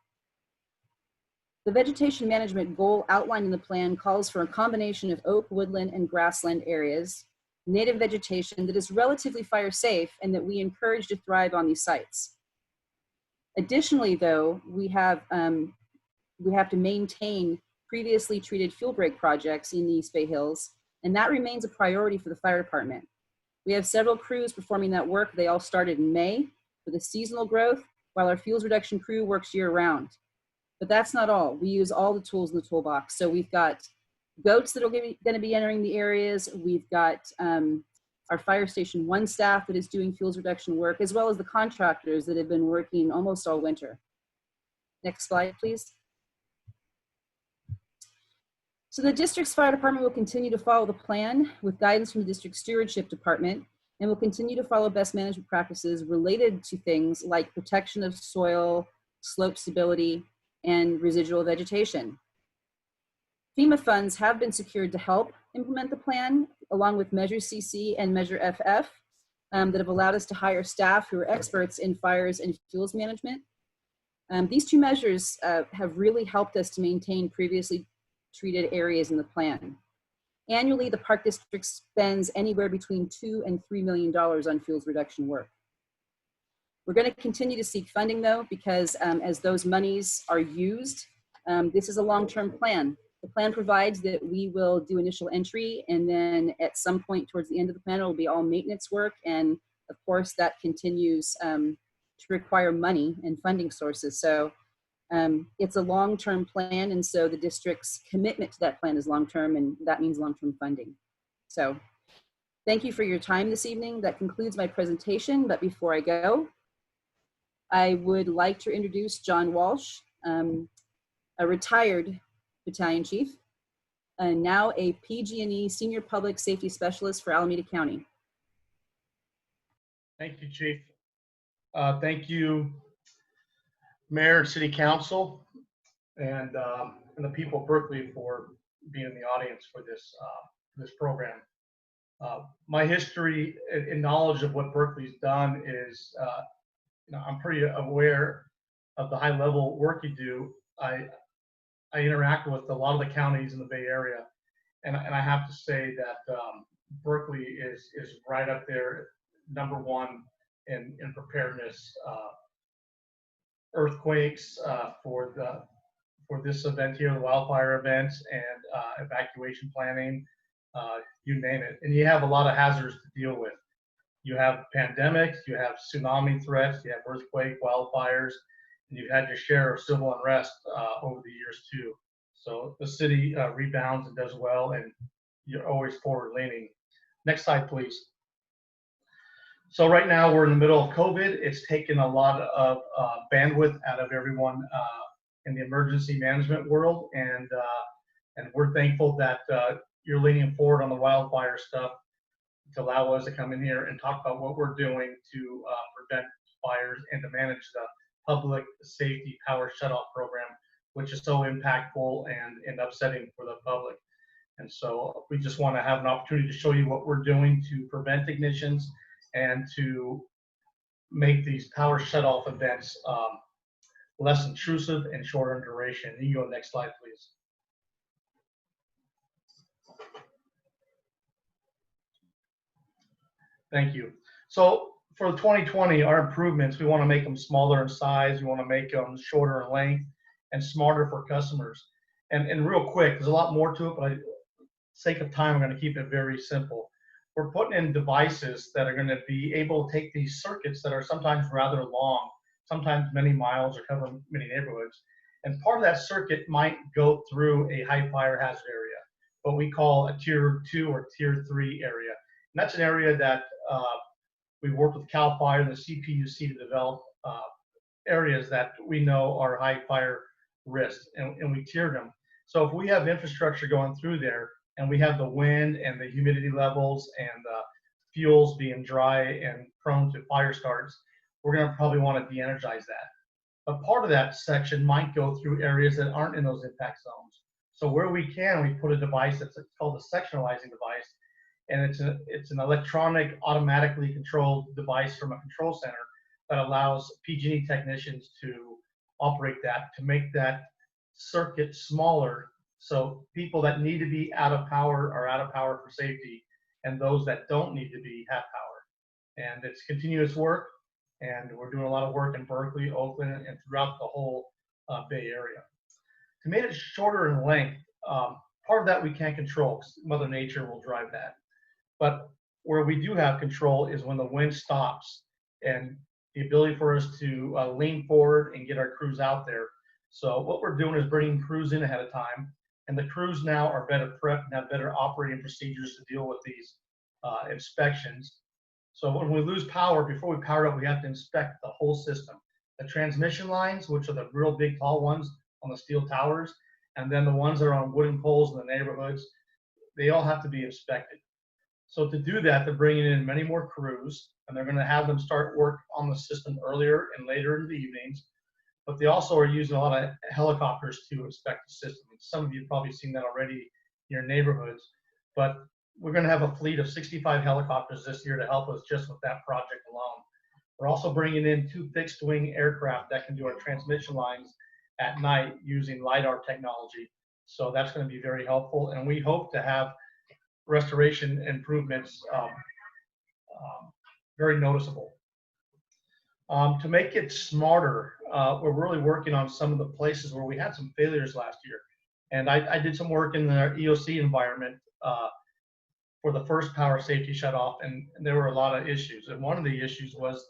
The vegetation management goal outlined in the plan calls for a combination of oak, woodland, and grassland areas, native vegetation that is relatively fire safe and that we encourage to thrive on these sites. Additionally, though, we have to maintain previously treated fuel break projects in the East Bay Hills, and that remains a priority for the fire department. We have several crews performing that work. They all started in May for the seasonal growth, while our fuels reduction crew works year round. But that's not all. We use all the tools in the toolbox. So we've got goats that are going to be entering the areas. We've got our Fire Station 1 staff that is doing fuels reduction work, as well as the contractors that have been working almost all winter. Next slide, please. So the district's fire department will continue to follow the plan with guidance from the district stewardship department, and will continue to follow best management practices related to things like protection of soil, slope stability, and residual vegetation. FEMA funds have been secured to help implement the plan, along with Measure CC and Measure FF, that have allowed us to hire staff who are experts in fires and fuels management. These two measures have really helped us to maintain previously treated areas in the plan. Annually, the Park District spends anywhere between $2 and $3 million on fuels reduction work. We're going to continue to seek funding, though, because as those monies are used, this is a long-term plan. The plan provides that we will do initial entry, and then at some point towards the end of the plan, it will be all maintenance work. And of course, that continues to require money and funding sources. So it's a long-term plan, and so the district's commitment to that plan is long-term, and that means long-term funding. So thank you for your time this evening. That concludes my presentation, but before I go, I would like to introduce John Walsh, a retired battalion chief, and now a PG&E Senior Public Safety Specialist for Alameda County. Thank you, Chief. Thank you, Mayor and City Council, and the people of Berkeley for being in the audience for this program. My history and knowledge of what Berkeley's done is, I'm pretty aware of the high level work you do. I interact with a lot of the counties in the Bay Area, and I have to say that Berkeley is right up there, #1 in preparedness. Earthquakes for this event here, the wildfire events, and evacuation planning, you name it. And you have a lot of hazards to deal with. You have pandemics, you have tsunami threats, you have earthquake, wildfires, and you've had your share of civil unrest over the years too. So the city rebounds and does well, and you're always forward leaning. Next slide, please. So right now we're in the middle of COVID. It's taken a lot of bandwidth out of everyone in the emergency management world, and we're thankful that you're leaning forward on the wildfire stuff to allow us to come in here and talk about what we're doing to prevent fires and to manage the public safety power shutoff program, which is so impactful and upsetting for the public. And so we just want to have an opportunity to show you what we're doing to prevent ignitions and to make these power shutoff events less intrusive and shorter in duration. You can go next slide, please. Thank you. So for 2020, our improvements, we want to make them smaller in size. We want to make them shorter in length. and smarter for customers. And real quick, there's a lot more to it, but for the sake of time, I'm going to keep it very simple. We're putting in devices that are going to be able to take these circuits that are sometimes rather long, sometimes many miles or cover many neighborhoods. And part of that circuit might go through a high fire hazard area, what we call a tier 2 or tier 3 area. And that's an area that we've worked with CAL FIRE and the CPUC to develop areas that we know are high fire risk, and we tiered them. So if we have infrastructure going through there and we have the wind and the humidity levels and fuels being dry and prone to fire starts, we're going to probably want to de-energize that. But part of that section might go through areas that aren't in those impact zones. So where we can, we put a device that's called a sectionalizing device, and it's an electronic, automatically controlled device from a control center that allows PG&E technicians to operate that, to make that circuit smaller, so people that need to be out of power are out of power for safety, and those that don't need to be have power. And it's continuous work, and we're doing a lot of work in Berkeley, Oakland, and throughout the whole Bay Area. To make it shorter in length, part of that we can't control, because Mother Nature will drive that. But where we do have control is when the wind stops, and the ability for us to lean forward and get our crews out there. So what we're doing is bringing crews in ahead of time, and the crews now are better prepped and have better operating procedures to deal with these inspections. So when we lose power, before we power up, we have to inspect the whole system. The transmission lines, which are the real big tall ones on the steel towers, and then the ones that are on wooden poles in the neighborhoods, they all have to be inspected. So to do that, they're bringing in many more crews, and they're going to have them start work on the system earlier and later in the evenings. But they also are using a lot of helicopters to inspect the system. And some of you have probably seen that already in your neighborhoods. But we're going to have a fleet of 65 helicopters this year to help us just with that project alone. We're also bringing in 2 fixed-wing aircraft that can do our transmission lines at night using LiDAR technology. So that's going to be very helpful. And we hope to have restoration improvements very noticeable. To make it smarter, we're really working on some of the places where we had some failures last year. And I did some work in the EOC environment for the first power safety shutoff, and there were a lot of issues. And one of the issues was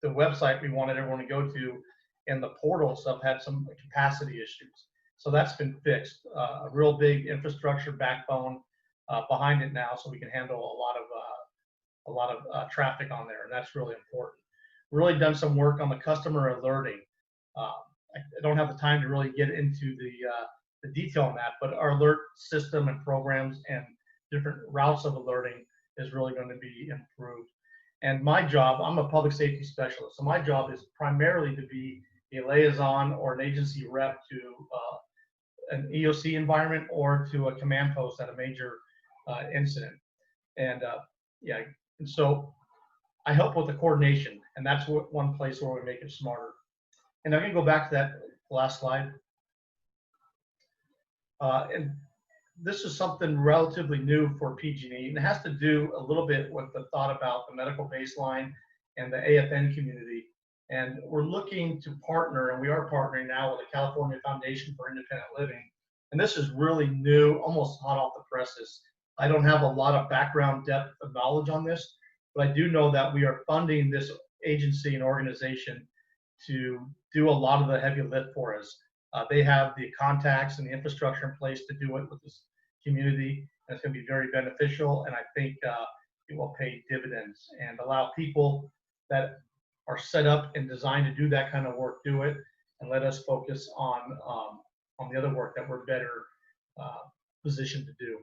the website we wanted everyone to go to and the portal stuff had some capacity issues. So that's been fixed. A real big infrastructure backbone behind it now, so we can handle a lot of traffic on there, and that's really important. Really done some work on the customer alerting. I don't have the time to really get into the detail on that, but our alert system and programs and different routes of alerting is really going to be improved. And my job, I'm a public safety specialist, so my job is primarily to be a liaison or an agency rep to an EOC environment or to a command post at a major incident. And yeah, and so I help with the coordination, and that's one place where we make it smarter. And I'm going to go back to that last slide. And this is something relatively new for PG&E, and it has to do a little bit with the thought about the medical baseline and the AFN community. And we're looking to partner, and we are partnering now with the California Foundation for Independent Living. And this is really new, almost hot off the presses. I don't have a lot of background depth of knowledge on this, but I do know that we are funding this agency and organization to do a lot of the heavy lift for us. They have the contacts and the infrastructure in place to do it with this community. And it's going to be very beneficial, and I think it will pay dividends and allow people that are set up and designed to do that kind of work do it, and let us focus on the other work that we're better positioned to do.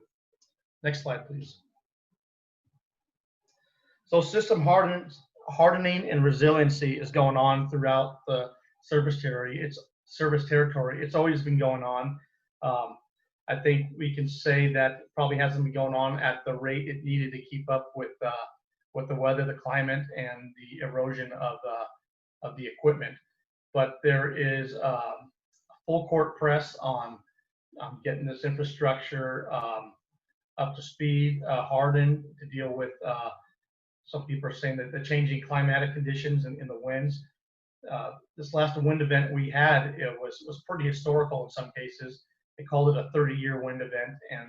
Next slide, please. So system hardening and resiliency is going on throughout the service territory. It's always been going on. I think we can say that it probably hasn't been going on at the rate it needed to keep up with the weather, the climate, and the erosion of the equipment. But there is a full court press on getting this infrastructure up to speed, hardened to deal with. Some people are saying that the changing climatic conditions and in the winds. this last wind event we had, it was pretty historical in some cases. They called it a 30-year wind event, and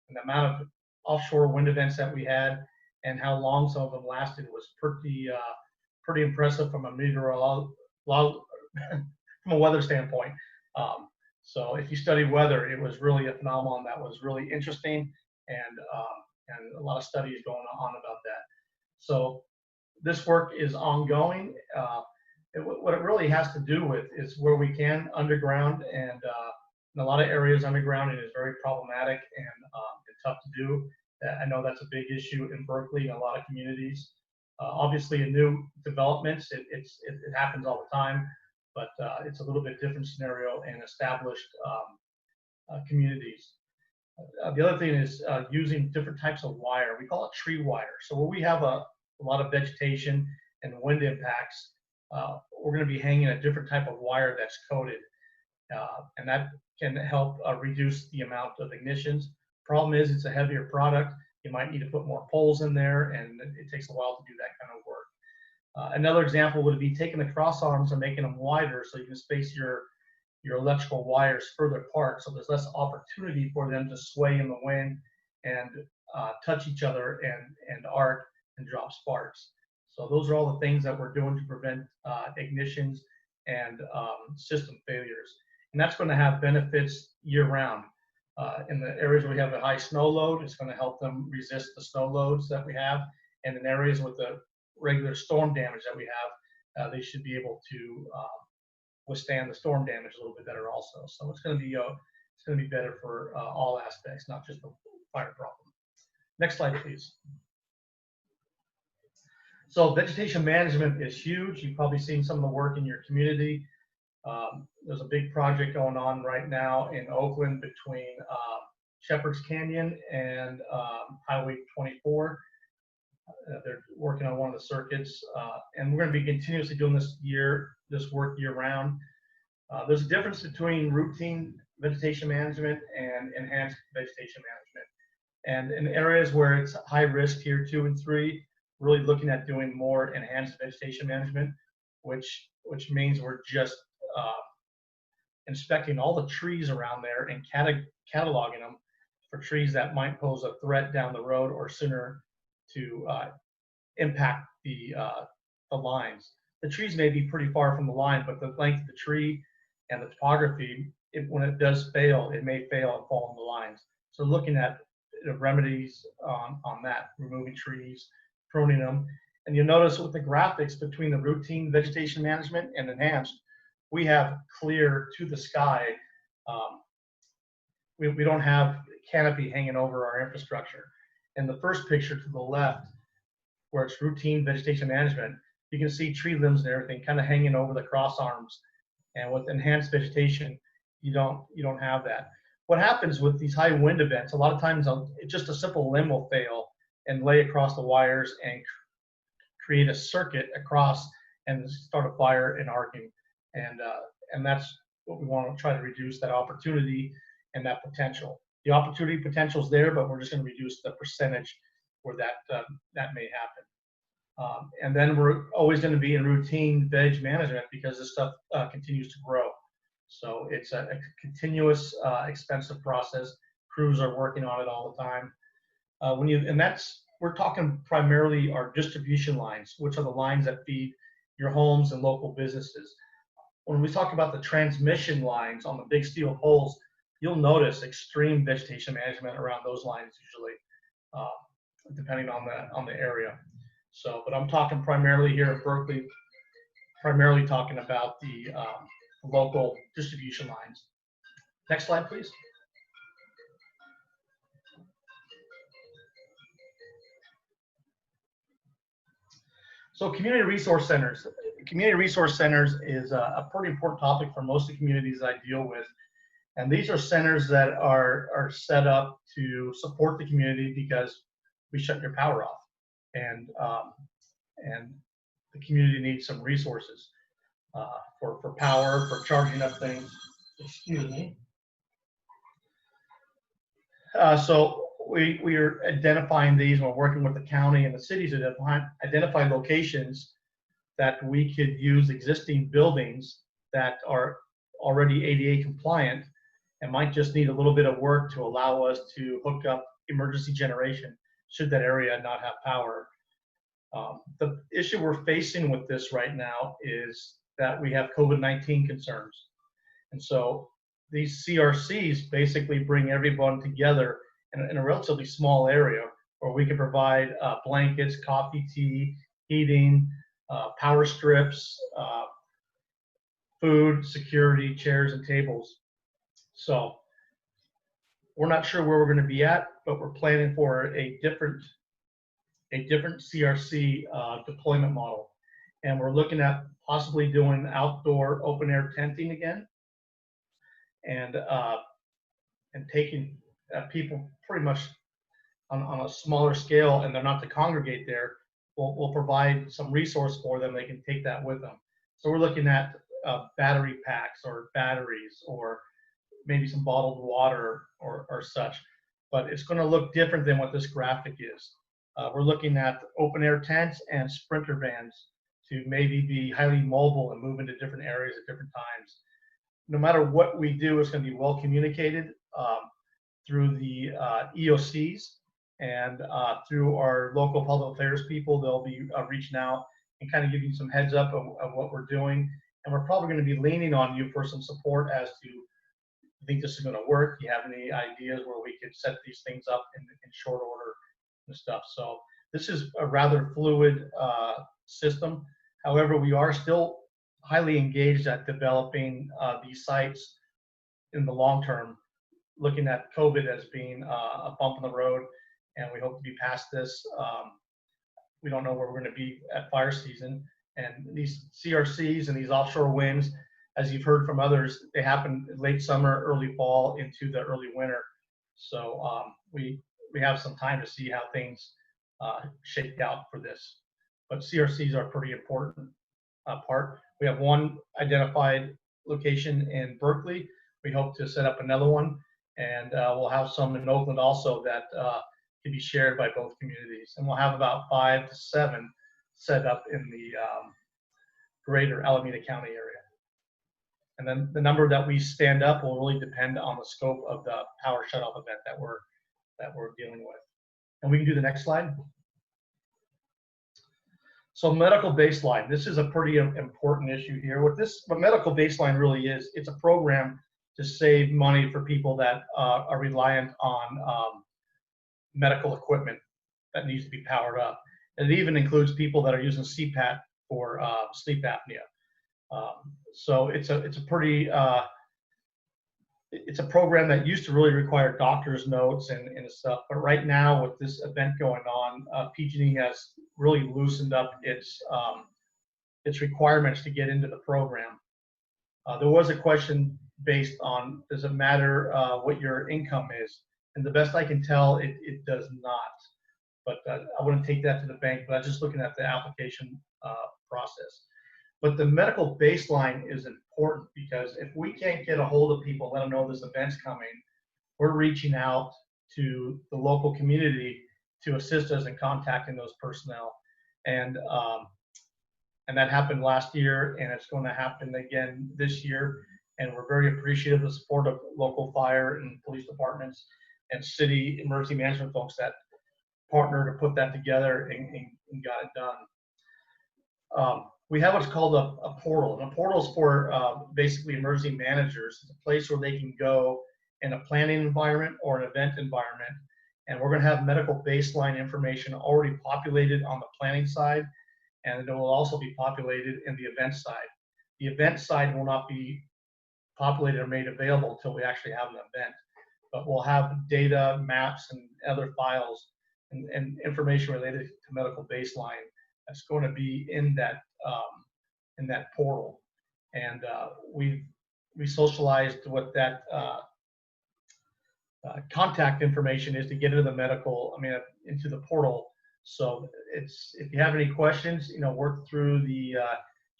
the amount of offshore wind events that we had and how long some of them lasted was pretty impressive from a from a weather standpoint. So if you study weather, it was really a phenomenon that was really interesting, and a lot of studies going on about that. So this work is ongoing. What it really has to do with is where we can underground, and in a lot of areas undergrounding is very problematic and tough to do. I know that's a big issue in Berkeley and a lot of communities. Obviously, in new developments, it happens all the time, but it's a little bit different scenario in established communities. The other thing is using different types of wire. We call it tree wire. So where we have a lot of vegetation and wind impacts, we're going to be hanging a different type of wire that's coated, and that can help reduce the amount of ignitions. Problem is, it's a heavier product. You might need to put more poles in there, and it takes a while to do that kind of work. Another example would be taking the cross arms and making them wider so you can space your electrical wires further apart, so there's less opportunity for them to sway in the wind and touch each other and arc and drop sparks. So those are all the things that we're doing to prevent ignitions and system failures. And that's going to have benefits year-round. In the areas where we have a high snow load, it's going to help them resist the snow loads that we have. And in areas with the regular storm damage that we have, they should be able to withstand the storm damage a little bit better also. So it's going to be better for all aspects, not just the fire problem. Next slide, please. So vegetation management is huge. You've probably seen some of the work in your community. There's a big project going on right now in Oakland between Shepherd's Canyon and Highway 24. They're working on one of the circuits, and we're going to be continuously doing this work year-round. There's a difference between routine vegetation management and enhanced vegetation management. And in areas where it's high risk, tier 2 and 3, really looking at doing more enhanced vegetation management, which means we're just inspecting all the trees around there and cataloging them for trees that might pose a threat down the road or sooner to impact the lines. The trees may be pretty far from the line, but the length of the tree and the topography, when it does fail, it may fail and fall on the lines. So looking at remedies on that, removing trees, pruning them. And you'll notice with the graphics between the routine vegetation management and enhanced, we have clear to the sky. We don't have canopy hanging over our infrastructure. In the first picture to the left, where it's routine vegetation management, you can see tree limbs and everything kind of hanging over the cross arms. And with enhanced vegetation, you don't have that. What happens with these high wind events, a lot of times just a simple limb will fail and lay across the wires and create a circuit across and start a fire and arcing. And that's what we want to try to reduce, that opportunity and that potential. The opportunity potential is there, but we're just going to reduce the percentage where that may happen. And then we're always going to be in routine veg management because this stuff continues to grow. So it's a continuous, expensive process. Crews are working on it all the time. We're talking primarily our distribution lines, which are the lines that feed your homes and local businesses. When we talk about the transmission lines on the big steel poles, you'll notice extreme vegetation management around those lines usually, depending on the area. So, but I'm talking primarily here at Berkeley, primarily talking about the local distribution lines. Next slide, please. So community resource centers. Community resource centers is a pretty important topic for most of the communities I deal with. And these are centers that are set up to support the community because we shut your power off. And the community needs some resources for power, for charging up things. Excuse me. So we are identifying these. We're working with the county and the cities to identify locations that we could use existing buildings that are already ADA compliant and might just need a little bit of work to allow us to hook up emergency generation should that area not have power. The issue we're facing with this right now is that we have COVID-19 concerns. And so these CRCs basically bring everyone together in a relatively small area where we can provide blankets, coffee, tea, heating, power strips, food, security, chairs, and tables. So we're not sure where we're going to be at, but we're planning for a different CRC deployment model. And we're looking at possibly doing outdoor open air tenting again, and taking people pretty much on a smaller scale, and they're not to congregate there. We'll provide some resource for them. They can take that with them. So we're looking at battery packs or batteries, or maybe some bottled water or such. But it's going to look different than what this graphic is. We're looking at open air tents and sprinter vans to maybe be highly mobile and move into different areas at different times. No matter what we do, it's going to be well communicated through the EOCs and through our local public affairs people. They'll be reaching out and kind of giving some heads up of what we're doing. And we're probably going to be leaning on you for some support as to, I think this is going to work. Do you have any ideas where we could set these things up in short order and stuff? So this is a rather fluid system. However, we are still highly engaged at developing these sites in the long term, looking at COVID as being a bump in the road, and we hope to be past this. We don't know where we're going to be at fire season, and these CRCs and these offshore winds, as you've heard from others, they happen late summer, early fall into the early winter. So we have some time to see how things shake out for this. But CRCs are a pretty important part. We have one identified location in Berkeley. We hope to set up another one, and we'll have some in Oakland also that can be shared by both communities. And we'll have about 5 to 7 set up in the greater Alameda County area. And then the number that we stand up will really depend on the scope of the power shutoff event that we're dealing with. And we can do the next slide. So medical baseline, this is a pretty important issue here. What medical baseline really is, it's a program to save money for people that are reliant on medical equipment that needs to be powered up. And it even includes people that are using CPAP for sleep apnea. So it's a pretty, it's a program that used to really require doctor's notes and stuff, but right now with this event going on, PG&E has really loosened up its requirements to get into the program. There was a question based on, does it matter what your income is? And the best I can tell, it does not. But I wouldn't take that to the bank, but I'm just looking at the application process. But the medical baseline is important, because if we can't get a hold of people, let them know this event's coming, we're reaching out to the local community to assist us in contacting those personnel. And that happened last year, and it's going to happen again this year. And we're very appreciative of the support of local fire and police departments and city emergency management folks that partner to put that together and got it done. We have what's called a portal, and a portal is for basically emergency managers. It's a place where they can go in a planning environment or an event environment, and we're going to have medical baseline information already populated on the planning side, and it will also be populated in the event side. The event side will not be populated or made available until we actually have an event, but we'll have data, maps, and other files and information related to medical baseline that's going to be in that portal. And we socialized what that contact information is to get into the medical, into the portal. So if you have any questions, work through the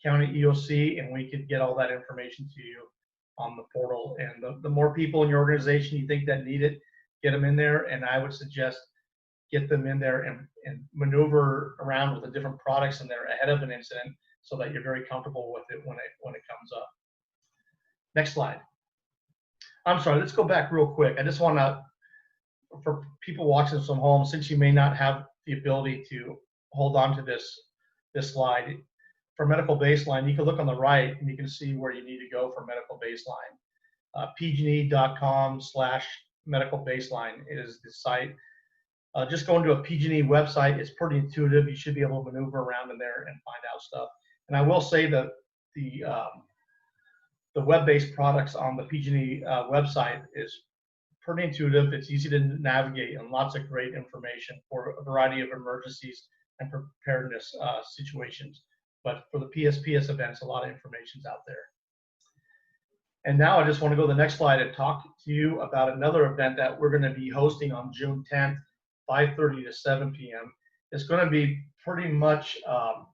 county EOC, and we could get all that information to you on the portal. And the more people in your organization you think that need it, get them in there. And I would suggest get them in there and maneuver around with the different products in there ahead of an incident, so that you're very comfortable with it when it comes up. Next slide. I'm sorry, let's go back real quick. I just want to, for people watching from home, since you may not have the ability to hold on to this slide, for medical baseline, you can look on the right and you can see where you need to go for medical baseline. PG&E.com/medical baseline is the site. Just going to a PG&E website, it's pretty intuitive. You should be able to maneuver around in there and find out stuff. And I will say that the web-based products on the PG&E website is pretty intuitive. It's easy to navigate and lots of great information for a variety of emergencies and preparedness situations. But for the PSPS events, a lot of information's out there. And now I just want to go to the next slide and talk to you about another event that we're going to be hosting on June 10th, 5:30 to 7 p.m. It's going to be pretty much a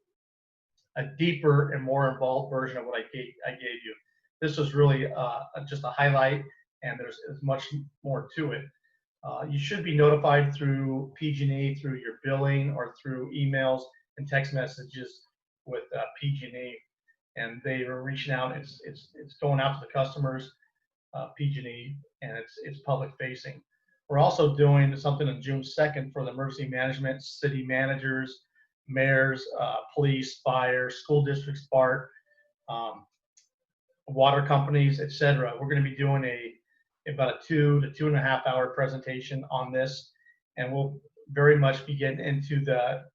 deeper and more involved version of what I gave you. This was really just a highlight, and there's much more to it. You should be notified through PG&E, through your billing, or through emails and text messages with PG&E, and they are reaching out. It's going out to the customers, PG&E, and it's public facing. We're also doing something on June 2nd for the emergency management, city managers, mayors, police, fire, school districts, BART, water companies, etc. We're going to be doing about a 2 to 2.5 hour presentation on this, and we'll very much be getting into the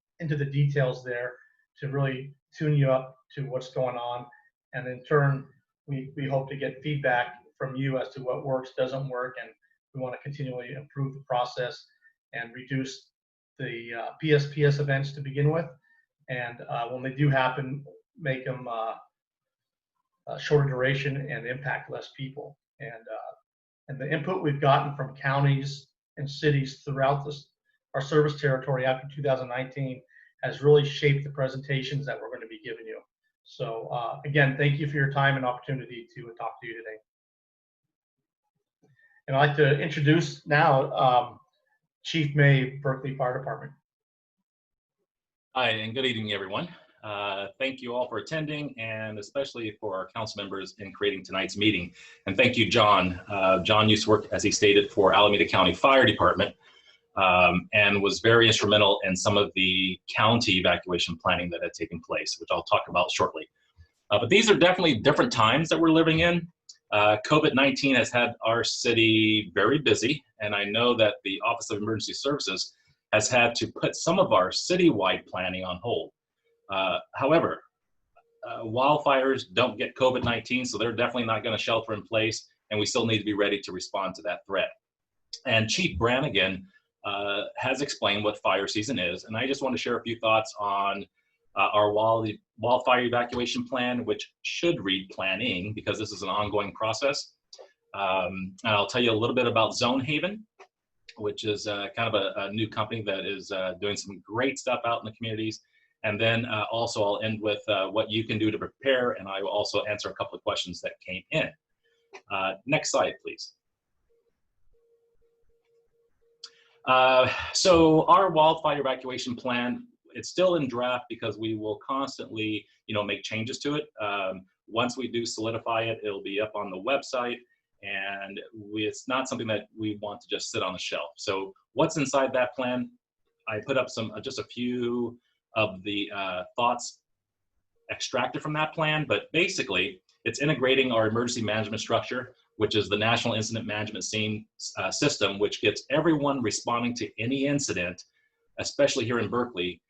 details there to really tune you up to what's going on. And in turn, we hope to get feedback from you as to what works, doesn't work, and we want to continually improve the process and reduce the PSPS events to begin with. And when they do happen, make them shorter duration and impact less people. And the input we've gotten from counties and cities throughout our service territory after 2019 has really shaped the presentations that we're going to be giving you. So again, thank you for your time and opportunity to talk to you today. And I'd like to introduce now Chief May, Berkeley Fire Department. Hi, and good evening, everyone. Thank you all for attending, and especially for our council members in creating tonight's meeting. And thank you, John. John used to work, as he stated, for Alameda County Fire Department, and was very instrumental in some of the county evacuation planning that had taken place, which I'll talk about shortly. But these are definitely different times that we're living in. COVID-19 has had our city very busy, and I know that the Office of Emergency Services has had to put some of our citywide planning on hold. However, wildfires don't get COVID-19, so they're definitely not going to shelter in place, and we still need to be ready to respond to that threat. And Chief Brannigan has explained what fire season is, and I just want to share a few thoughts on our wildfire evacuation plan, which should read planning, because this is an ongoing process. And I'll tell you a little bit about Zone Haven, which is kind of a new company that is doing some great stuff out in the communities. And then also I'll end with what you can do to prepare, and I will also answer a couple of questions that came in. Next slide, please. So our wildfire evacuation plan, it's still in draft because we will constantly, make changes to it. Once we do solidify it, it'll be up on the website, and it's not something that we want to just sit on the shelf. So what's inside that plan? I put up just a few of the thoughts extracted from that plan, but basically it's integrating our emergency management structure, which is the National Incident Management Scene system, which gets everyone responding to any incident, especially here in Berkeley,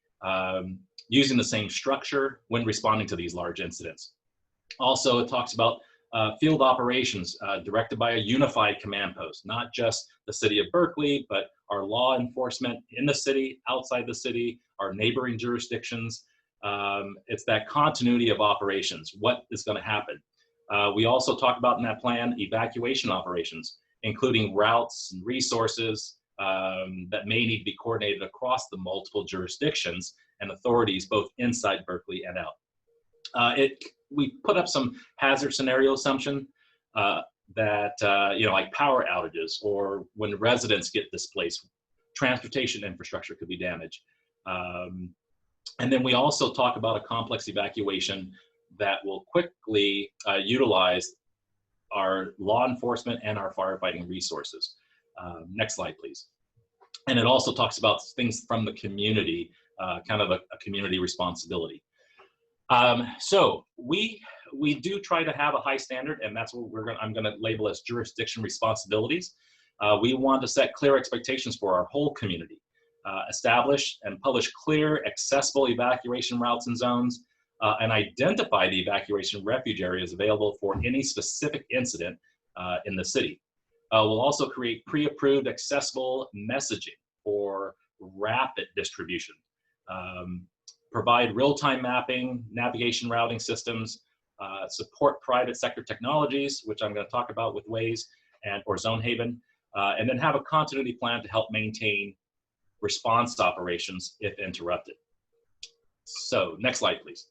using the same structure when responding to these large incidents. Also, it talks about field operations directed by a unified command post, not just the city of Berkeley, but our law enforcement in the city, outside the city, our neighboring jurisdictions. It's that continuity of operations. What is going to happen? We also talk about in that plan evacuation operations, including routes and resources that may need to be coordinated across the multiple jurisdictions and authorities, both inside Berkeley and out. We put up some hazard scenario assumption that, like power outages, or when residents get displaced, transportation infrastructure could be damaged. And then we also talk about a complex evacuation that will quickly utilize our law enforcement and our firefighting resources. Next slide, please. And it also talks about things from the community, kind of a community responsibility. So we do try to have a high standard, and that's what I'm gonna label as jurisdiction responsibilities. We want to set clear expectations for our whole community, establish and publish clear, accessible evacuation routes and zones, and identify the evacuation refuge areas available for any specific incident in the city. We'll also create pre-approved accessible messaging for rapid distribution, provide real-time mapping, navigation routing systems, support private sector technologies, which I'm going to talk about with Waze or Zonehaven, and then have a continuity plan to help maintain response operations if interrupted. So next slide, please.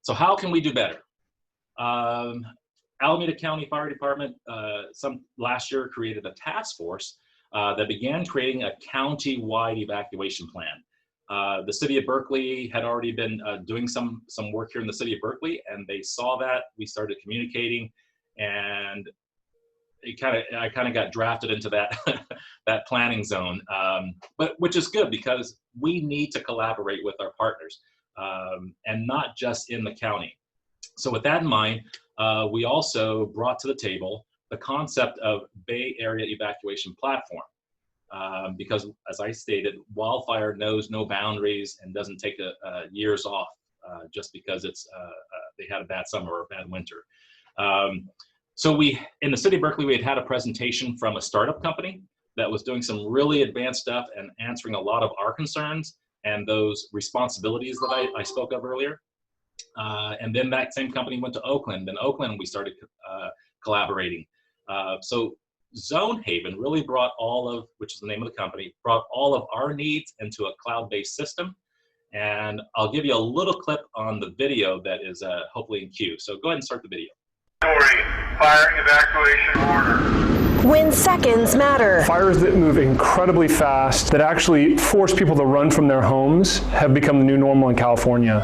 So how can we do better? Alameda County Fire Department last year created a task force that began creating a county-wide evacuation plan. The city of Berkeley had already been doing some work here in the city of Berkeley, and they saw that. We started communicating, and I kind of got drafted into that that planning zone, but which is good because we need to collaborate with our partners, and not just in the county. So with that in mind, we also brought to the table the concept of Bay Area Evacuation Platform, because as I stated, wildfire knows no boundaries and doesn't take years off just because they had a bad summer or a bad winter. So in the city of Berkeley, we had a presentation from a startup company that was doing some really advanced stuff and answering a lot of our concerns and those responsibilities that I spoke of earlier. And then that same company went to Oakland. In Oakland, we started collaborating. So Zonehaven really brought which is the name of the company, brought all of our needs into a cloud-based system. And I'll give you a little clip on the video that is hopefully in queue. So go ahead and start the video. Fire evacuation order. When seconds matter. Fires that move incredibly fast, that actually force people to run from their homes, have become the new normal in California.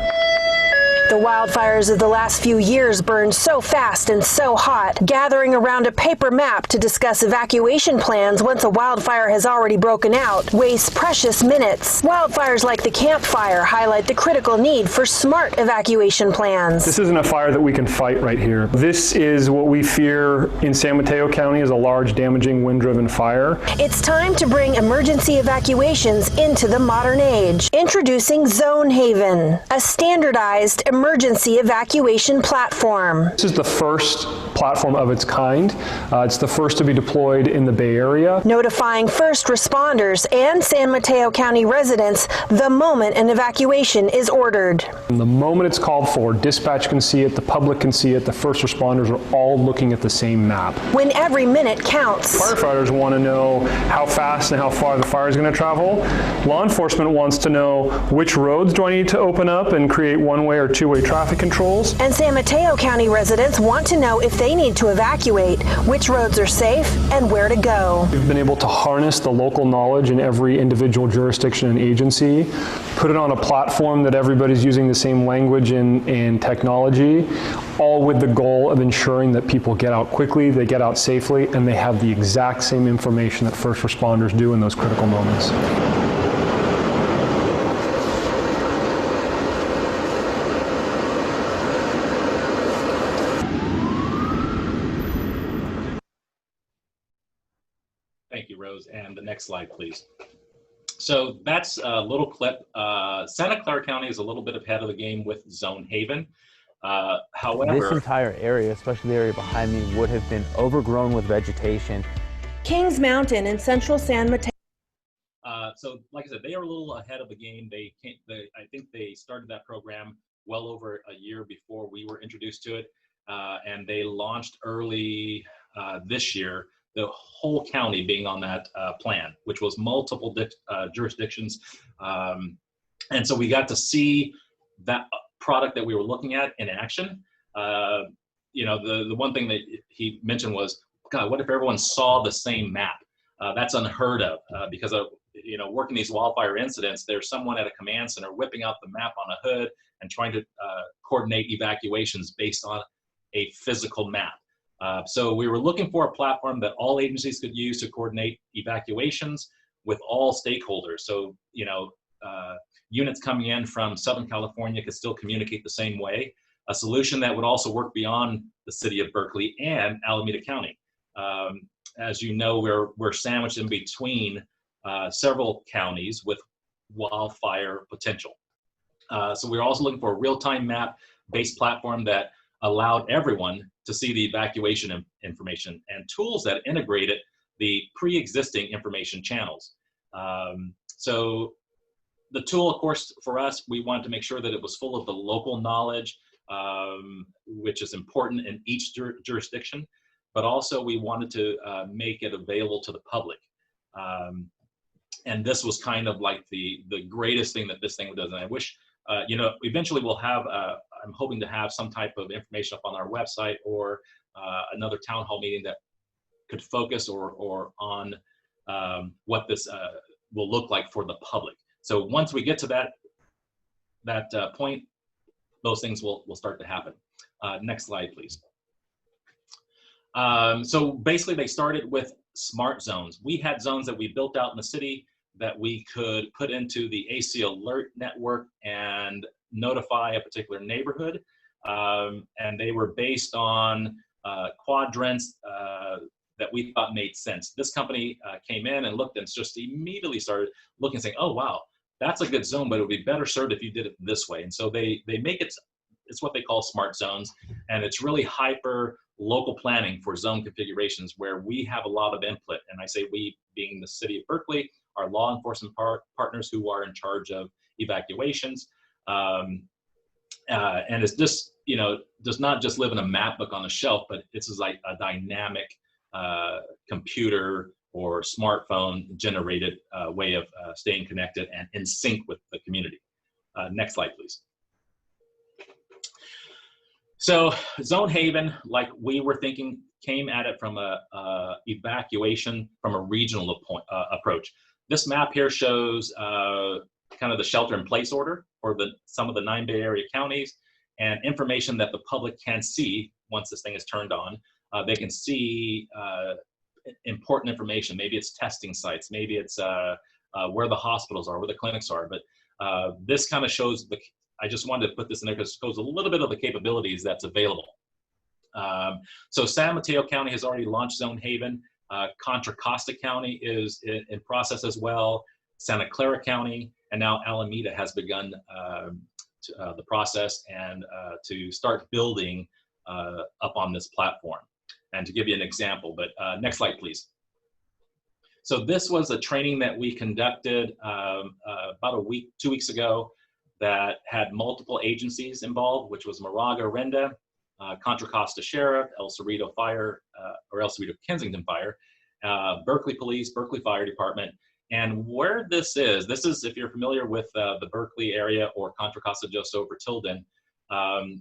The wildfires of the last few years burned so fast and so hot, gathering around a paper map to discuss evacuation plans once a wildfire has already broken out wastes precious minutes. Wildfires like the Camp Fire highlight the critical need for smart evacuation plans. This isn't a fire that we can fight right here. This is what we fear in San Mateo County as a large, damaging, wind-driven fire. It's time to bring emergency evacuations into the modern age. Introducing Zonehaven, a standardized emergency evacuation platform. This is the first platform of its kind. It's the first to be deployed in the Bay Area. Notifying first responders and San Mateo County residents the moment an evacuation is ordered. And the moment it's called for, dispatch can see it, the public can see it, the first responders are all looking at the same map. When every minute counts. Firefighters want to know how fast and how far the fire is going to travel. Law enforcement wants to know which roads do I need to open up and create one-way or two-way traffic controls. And San Mateo County residents want to know if they need to evacuate, which roads are safe, and where to go. We've been able to harness the local knowledge in every individual jurisdiction and agency, put it on a platform that everybody's using the same language and technology, all with the goal of ensuring that people get out quickly, they get out safely, and they have the exact same information that first responders do in those critical moments. Thank you, Rose. And the next slide, please. So that's a little clip. Santa Clara County is a little bit ahead of the game with Zonehaven. However, this entire area, especially the area behind me, would have been overgrown with vegetation. Kings Mountain in central San Mateo. So like I said, they are a little ahead of the game. I think they started that program well over a year before we were introduced to it. And they launched early this year, the whole county being on that plan, which was multiple jurisdictions. And so we got to see that product that we were looking at in action. You know, the one thing that he mentioned was, God, what if everyone saw the same map? That's unheard of because working these wildfire incidents, there's someone at a command center whipping out the map on a hood and trying to coordinate evacuations based on a physical map. So we were looking for a platform that all agencies could use to coordinate evacuations with all stakeholders. So, units coming in from Southern California could still communicate the same way. A solution that would also work beyond the city of Berkeley and Alameda County. As you know, we're sandwiched in between several counties with wildfire potential. So we're also looking for a real-time map-based platform that allowed everyone to see the evacuation information and tools that integrated the pre-existing information channels. So the tool, of course, for us, we wanted to make sure that it was full of the local knowledge, which is important in each jurisdiction, but also we wanted to make it available to the public. And this was kind of like the greatest thing that this thing does. And I wish, eventually we'll have, I'm hoping to have some type of information up on our website or another town hall meeting that could focus or on what this will look like for the public. So once we get to that point, those things will start to happen. Next slide, please. So basically they started with smart zones. We had zones that we built out in the city that we could put into the AC alert network and notify a particular neighborhood. And they were based on quadrants that we thought made sense. This company came in and looked and just immediately started looking and saying, oh, wow, that's a good zone, but it would be better served if you did it this way. And so they make it, it's what they call smart zones. And it's really hyper local planning for zone configurations where we have a lot of input. And I say we, being the city of Berkeley, our law enforcement partners who are in charge of evacuations. And it's just, does not just live in a map book on a shelf, but it's like a dynamic computer or smartphone generated way of staying connected and in sync with the community. Next slide, please. So Zone Haven, like we were thinking, came at it from a evacuation from a regional approach. This map here shows kind of the shelter-in-place order for some of the 9 Bay Area counties and information that the public can see once this thing is turned on. They can see important information. Maybe it's testing sites, maybe it's where the hospitals are, where the clinics are. But this kind of shows I just wanted to put this in there because it shows a little bit of the capabilities that's available. So San Mateo County has already launched Zone Haven. Contra Costa County is in process as well. Santa Clara County, and now Alameda has begun the process and to start building up on this platform. And to give you an example, but next slide, please. So this was a training that we conducted about 2 weeks ago that had multiple agencies involved, which was Moraga Renda, Contra Costa Sheriff, El Cerrito Fire, or El Cerrito Kensington Fire, Berkeley Police, Berkeley Fire Department. And where this is, if you're familiar with the Berkeley area or Contra Costa just over Tilden,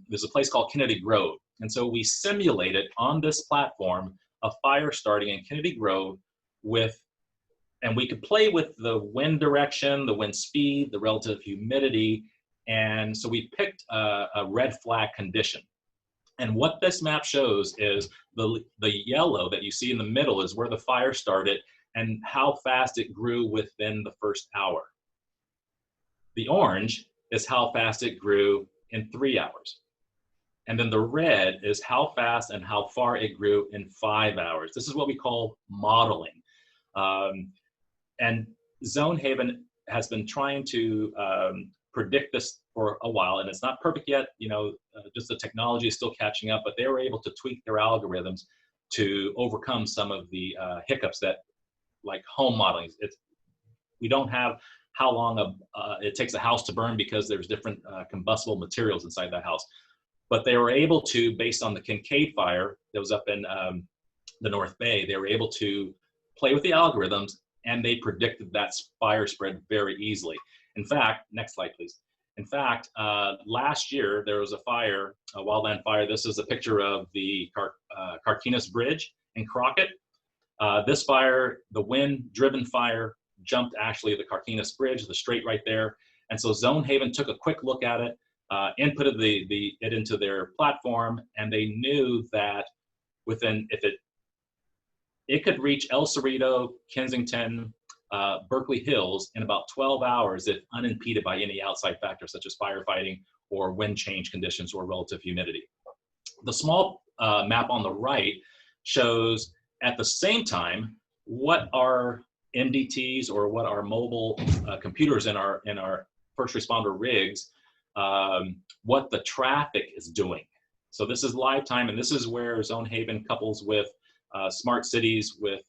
there's a place called Kennedy Grove. And so we simulated on this platform a fire starting in Kennedy Grove and we could play with the wind direction, the wind speed, the relative humidity. And so we picked a red flag condition. And what this map shows is the yellow that you see in the middle is where the fire started and how fast it grew within the first hour. The orange is how fast it grew in 3 hours. And then the red is how fast and how far it grew in 5 hours. This is what we call modeling. And Zone Haven has been trying to predict this for a while, and it's not perfect yet. Just the technology is still catching up, but they were able to tweak their algorithms to overcome some of the hiccups that, like home modeling. We don't have how long it takes a house to burn because there's different combustible materials inside that house. But they were able to, based on the Kincaid fire that was up in the North Bay, they were able to play with the algorithms and they predicted that fire spread very easily. In fact, next slide, please. In fact, last year there was a fire, a wildland fire. This is a picture of the Carquinez Bridge in Crockett. This fire, the wind-driven fire, jumped actually the Carquinez Bridge, the strait right there. And so Zonehaven took a quick look at it, inputted it into their platform, and they knew that it could reach El Cerrito, Kensington, Berkeley Hills in about 12 hours if unimpeded by any outside factors such as firefighting or wind change conditions or relative humidity. The small map on the right shows at the same time what our MDTs or what our mobile computers in our first responder rigs, what the traffic is doing. So this is live time, and this is where Zonehaven couples with smart cities with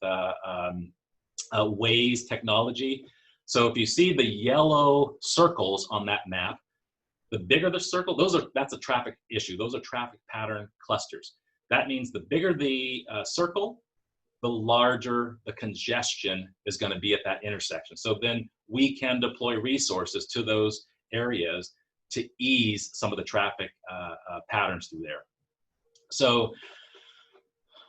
Waze technology. So if you see the yellow circles on that map, the bigger the circle, that's a traffic issue. Those are traffic pattern clusters. That means the bigger the circle, the larger the congestion is going to be at that intersection. So then we can deploy resources to those areas to ease some of the traffic patterns through there. So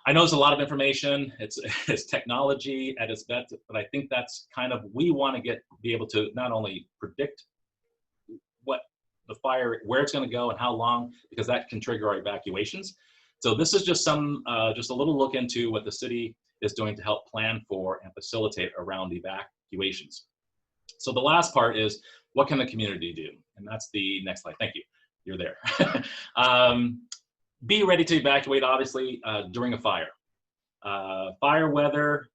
I know it's a lot of information. It's technology at its best, but I think that's kind of, we want to be able to not only predict what the fire, where it's going to go and how long, because that can trigger our evacuations. So this is just just a little look into what the city is doing to help plan for and facilitate around evacuations. So the last part is, what can the community do? And that's the next slide. Thank you. You're there. Be ready to evacuate, obviously, during a fire. Fire weather,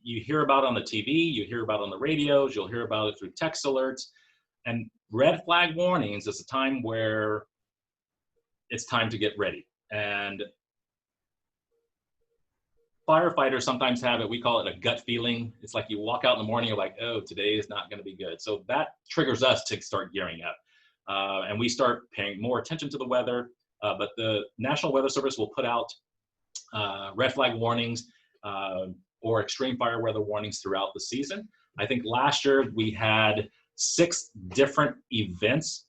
you hear about on the TV, you hear about on the radios, you'll hear about it through text alerts. And red flag warnings is a time where it's time to get ready. And firefighters sometimes have it, we call it a gut feeling. It's like you walk out in the morning, you're like, oh, today is not going to be good. So that triggers us to start gearing up. And we start paying more attention to the weather. But the National Weather Service will put out red flag warnings or extreme fire weather warnings throughout the season. I think last year we had 6 different events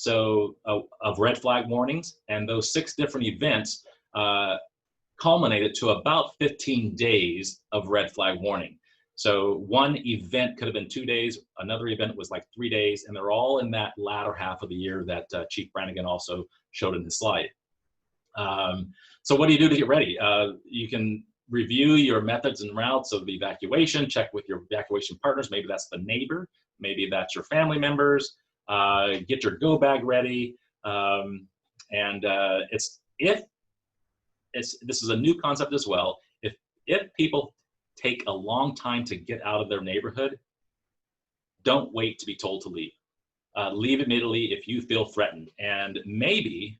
of red flag warnings, and those 6 different events culminated to about 15 days of red flag warning. So one event could have been 2 days, another event was like 3 days, and they're all in that latter half of the year that Chief Brannigan also showed in his slide. So what do you do to get ready? You can review your methods and routes of evacuation, check with your evacuation partners, maybe that's the neighbor, maybe that's your family members, get your go bag ready. This is a new concept as well. If people take a long time to get out of their neighborhood, don't wait to be told to leave. Leave immediately if you feel threatened. And maybe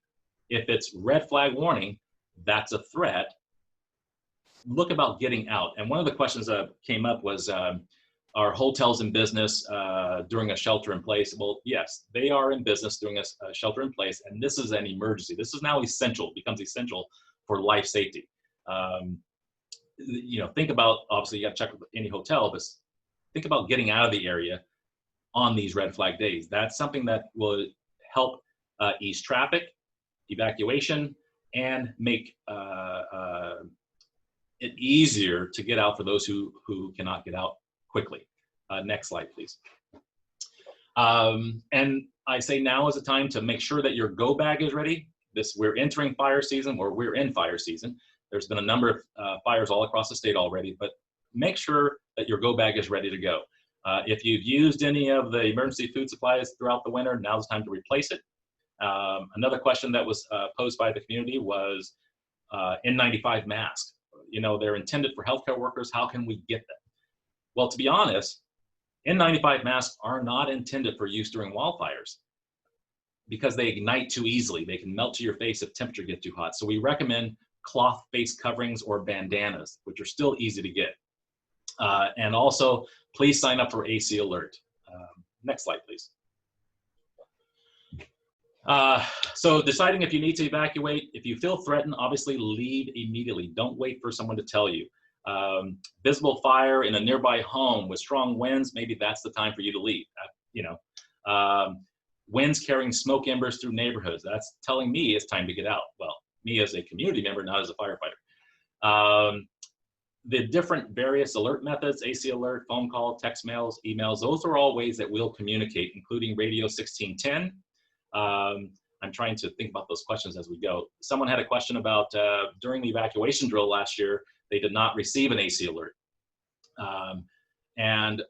if it's red flag warning, that's a threat, look about getting out. And one of the questions that came up was, are hotels in business during a shelter in place? Well, yes, they are in business during a shelter in place, and this is an emergency. This is now essential, becomes essential for life safety. Think about, obviously you got to check with any hotel, but think about getting out of the area on these red flag days. That's something that will help ease traffic, evacuation, and make it easier to get out for those who cannot get out quickly. Next slide, please. And I say now is the time to make sure that your go bag is ready. We're entering fire season, or we're in fire season. There's been a number of fires all across the state already, but make sure that your go bag is ready to go. If you've used any of the emergency food supplies throughout the winter, now's the time to replace it. Another question that was posed by the community was N95 masks. They're intended for healthcare workers. How can we get them? Well, to be honest, N95 masks are not intended for use during wildfires because they ignite too easily. They can melt to your face if temperature gets too hot. So we recommend cloth face coverings or bandanas, which are still easy to get. And also, please sign up for AC Alert. Next slide, please. So deciding if you need to evacuate, if you feel threatened, obviously leave immediately. Don't wait for someone to tell you. Visible fire in a nearby home with strong winds, maybe that's the time for you to leave. Winds carrying smoke embers through neighborhoods, that's telling me it's time to get out. Well, me as a community member, not as a firefighter. the different various alert methods, AC alert, phone call, text mails, emails, those are all ways that we'll communicate, including radio 1610. I'm trying to think about those questions as we go. Someone had a question about during the evacuation drill last year, they did not receive an AC alert. And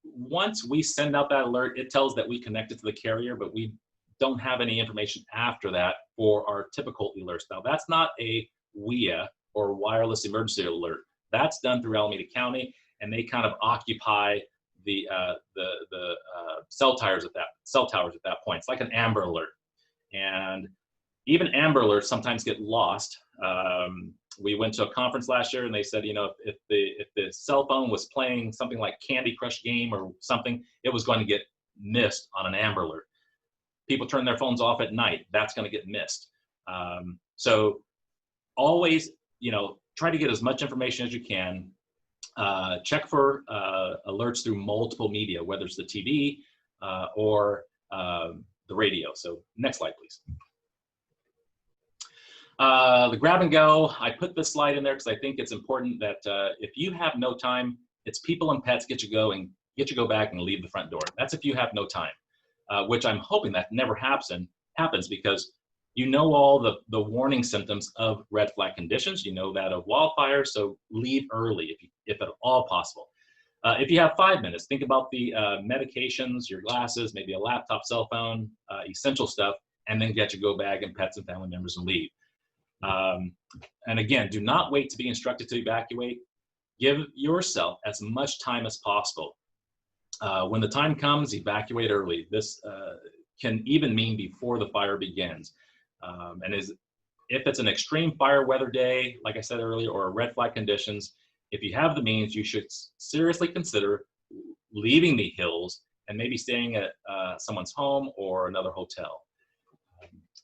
once we send out that alert, it tells that we connected to the carrier, but we don't have any information after that for our typical alerts. Now, that's not a WIA or wireless emergency alert. That's done through Alameda County, and they kind of occupy the cell towers at that point. It's like an Amber Alert, and even Amber Alerts sometimes get lost. We went to a conference last year, and they said, you know, if the cell phone was playing something like Candy Crush game or something, it was going to get missed on an Amber Alert. People turn their phones off at night, that's going to get missed. So always, you know, try to get as much information as you can. Check for alerts through multiple media, whether it's the TV or the radio. So next slide, please. The grab and go, I put this slide in there because I think it's important that if you have no time, it's people and pets get you go back and leave the front door. That's if you have no time, which I'm hoping that never happens because you know all the warning symptoms of red flag conditions. You know that of wildfire, so leave early if at all possible. If you have 5 minutes, think about the medications, your glasses, maybe a laptop, cell phone, essential stuff, and then get your go bag and pets and family members and leave. And again, do not wait to be instructed to evacuate. Give yourself as much time as possible. When the time comes, evacuate early. This can even mean before the fire begins. And if it's an extreme fire weather day, like I said earlier, or red flag conditions, if you have the means, you should seriously consider leaving the hills and maybe staying at someone's home or another hotel.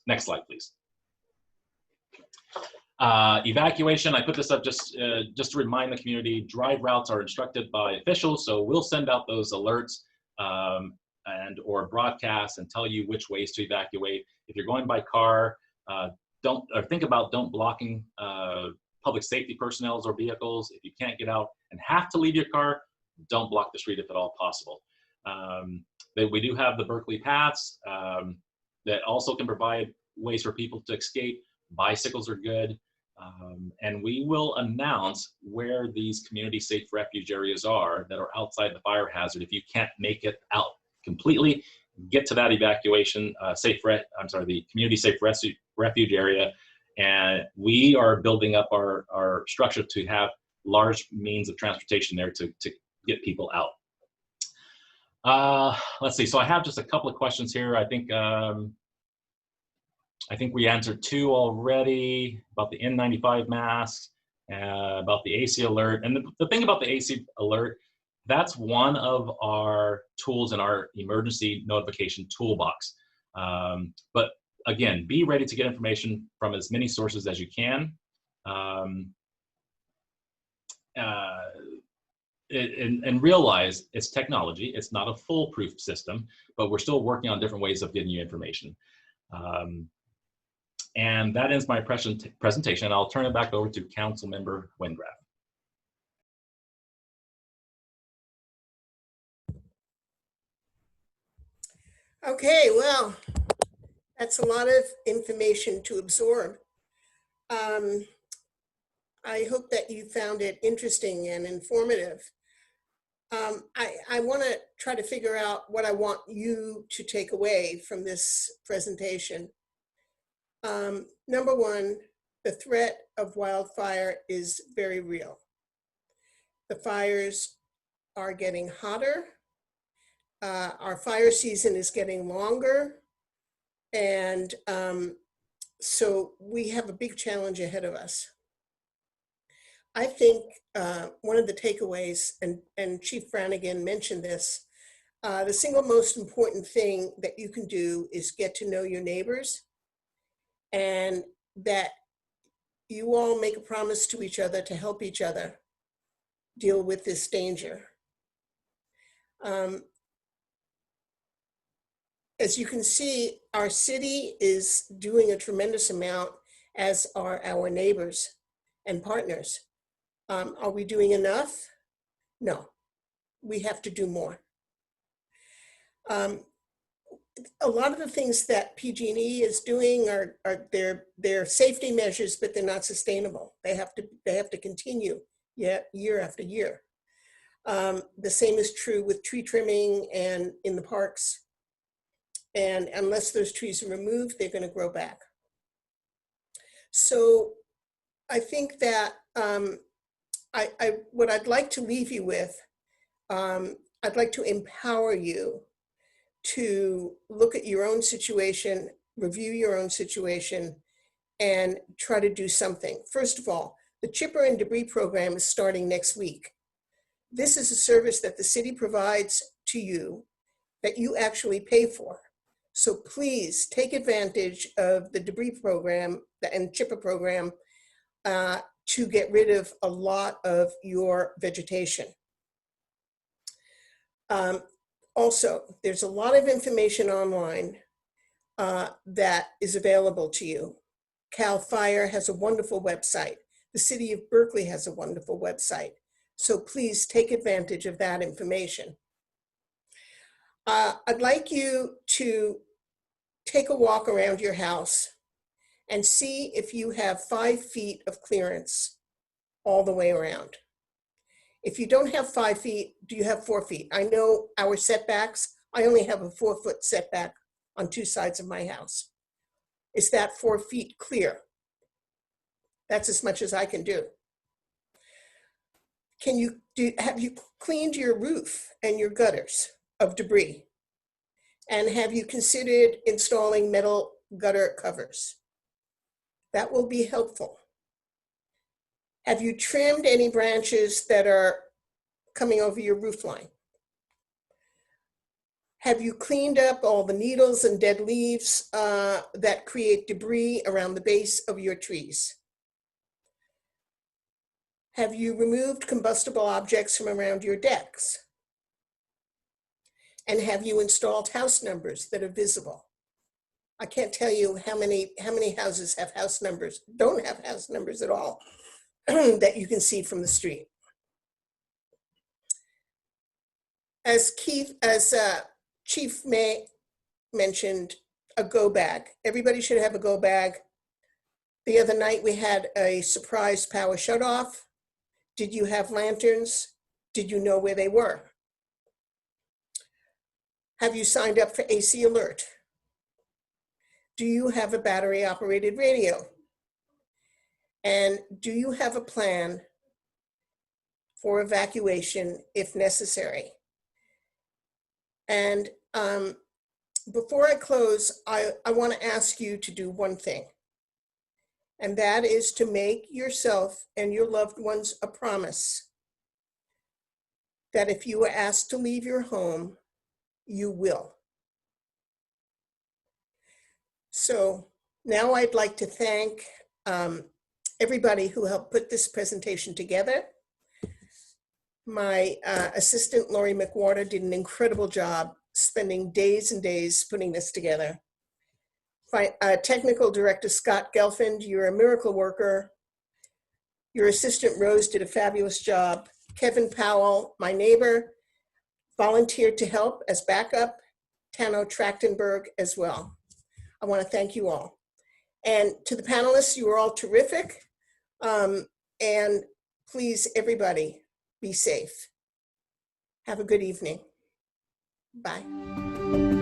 Next slide, please. Evacuation, I put this up just to remind the community, drive routes are instructed by officials, so we'll send out those alerts and or broadcasts and tell you which ways to evacuate. If you're going by car, think about don't blocking public safety personnel or vehicles. If you can't get out and have to leave your car, don't block the street if at all possible. We do have the Berkeley paths that also can provide ways for people to escape. Bicycles are good. And we will announce where these community safe refuge areas are that are outside the fire hazard. If you can't make it out completely, get to that evacuation the community safe refuge area. And we are building up our structure to have large means of transportation there to get people out. Let's see, so I have just a couple of questions here. I think we answered 2 already about the N95 masks, about the AC alert. And the thing about the AC alert, that's one of our tools in our emergency notification toolbox. But again, be ready to get information from as many sources as you can. And realize it's technology. It's not a foolproof system, but we're still working on different ways of getting you information. And that ends my presentation. I'll turn it back over to Councilmember Wengraff. Okay, well, that's a lot of information to absorb. I hope that you found it interesting and informative. I want to try to figure out what I want you to take away from this presentation. Number one, the threat of wildfire is very real. The fires are getting hotter. Our fire season is getting longer. And so we have a big challenge ahead of us. I think one of the takeaways, and Chief Brannigan mentioned this, the single most important thing that you can do is get to know your neighbors, and that you all make a promise to each other to help each other deal with this danger. As you can see, our city is doing a tremendous amount, as are our neighbors and partners. Are we doing enough? No, we have to do more. A lot of the things that PG&E is doing are their safety measures, but they're not sustainable. They have to continue year after year. The same is true with tree trimming and in the parks. And unless those trees are removed, they're going to grow back. So I think that what I'd like to leave you with, I'd like to empower you to look at your own situation, review your own situation, and try to do something. First of all, the chipper and debris program is starting next week. This is a service that the city provides to you that you actually pay for. So please take advantage of the debris program and chipper program to get rid of a lot of your vegetation. Also, there's a lot of information online that is available to you. CAL FIRE has a wonderful website. The City of Berkeley has a wonderful website. So please take advantage of that information. I'd like you to take a walk around your house and see if you have 5 feet of clearance all the way around. If you don't have 5 feet, do you have 4 feet? I know our setbacks, I only have a 4-foot setback on 2 sides of my house. Is that 4 feet clear? That's as much as I can do. Have you cleaned your roof and your gutters of debris? And have you considered installing metal gutter covers? That will be helpful. Have you trimmed any branches that are coming over your roof line? Have you cleaned up all the needles and dead leaves that create debris around the base of your trees? Have you removed combustible objects from around your decks? And have you installed house numbers that are visible? I can't tell you how many houses have house numbers, don't have house numbers at all, that you can see from the street. As Chief May mentioned, a go bag. Everybody should have a go bag. The other night we had a surprise power shut off. Did you have lanterns? Did you know where they were? Have you signed up for AC Alert? Do you have a battery operated radio? And do you have a plan for evacuation if necessary? And before I close, I want to ask you to do one thing, and that is to make yourself and your loved ones a promise that if you are asked to leave your home, you will. So now I'd like to thank everybody who helped put this presentation together. My assistant, Lori McWhorter, did an incredible job spending days and days putting this together. Technical Director Scott Gelfand, you're a miracle worker. Your assistant Rose did a fabulous job. Kevin Powell, my neighbor, volunteered to help as backup. Tano Trachtenberg as well. I want to thank you all. And to the panelists, you were all terrific. And please, everybody, be safe. Have a good evening. Bye.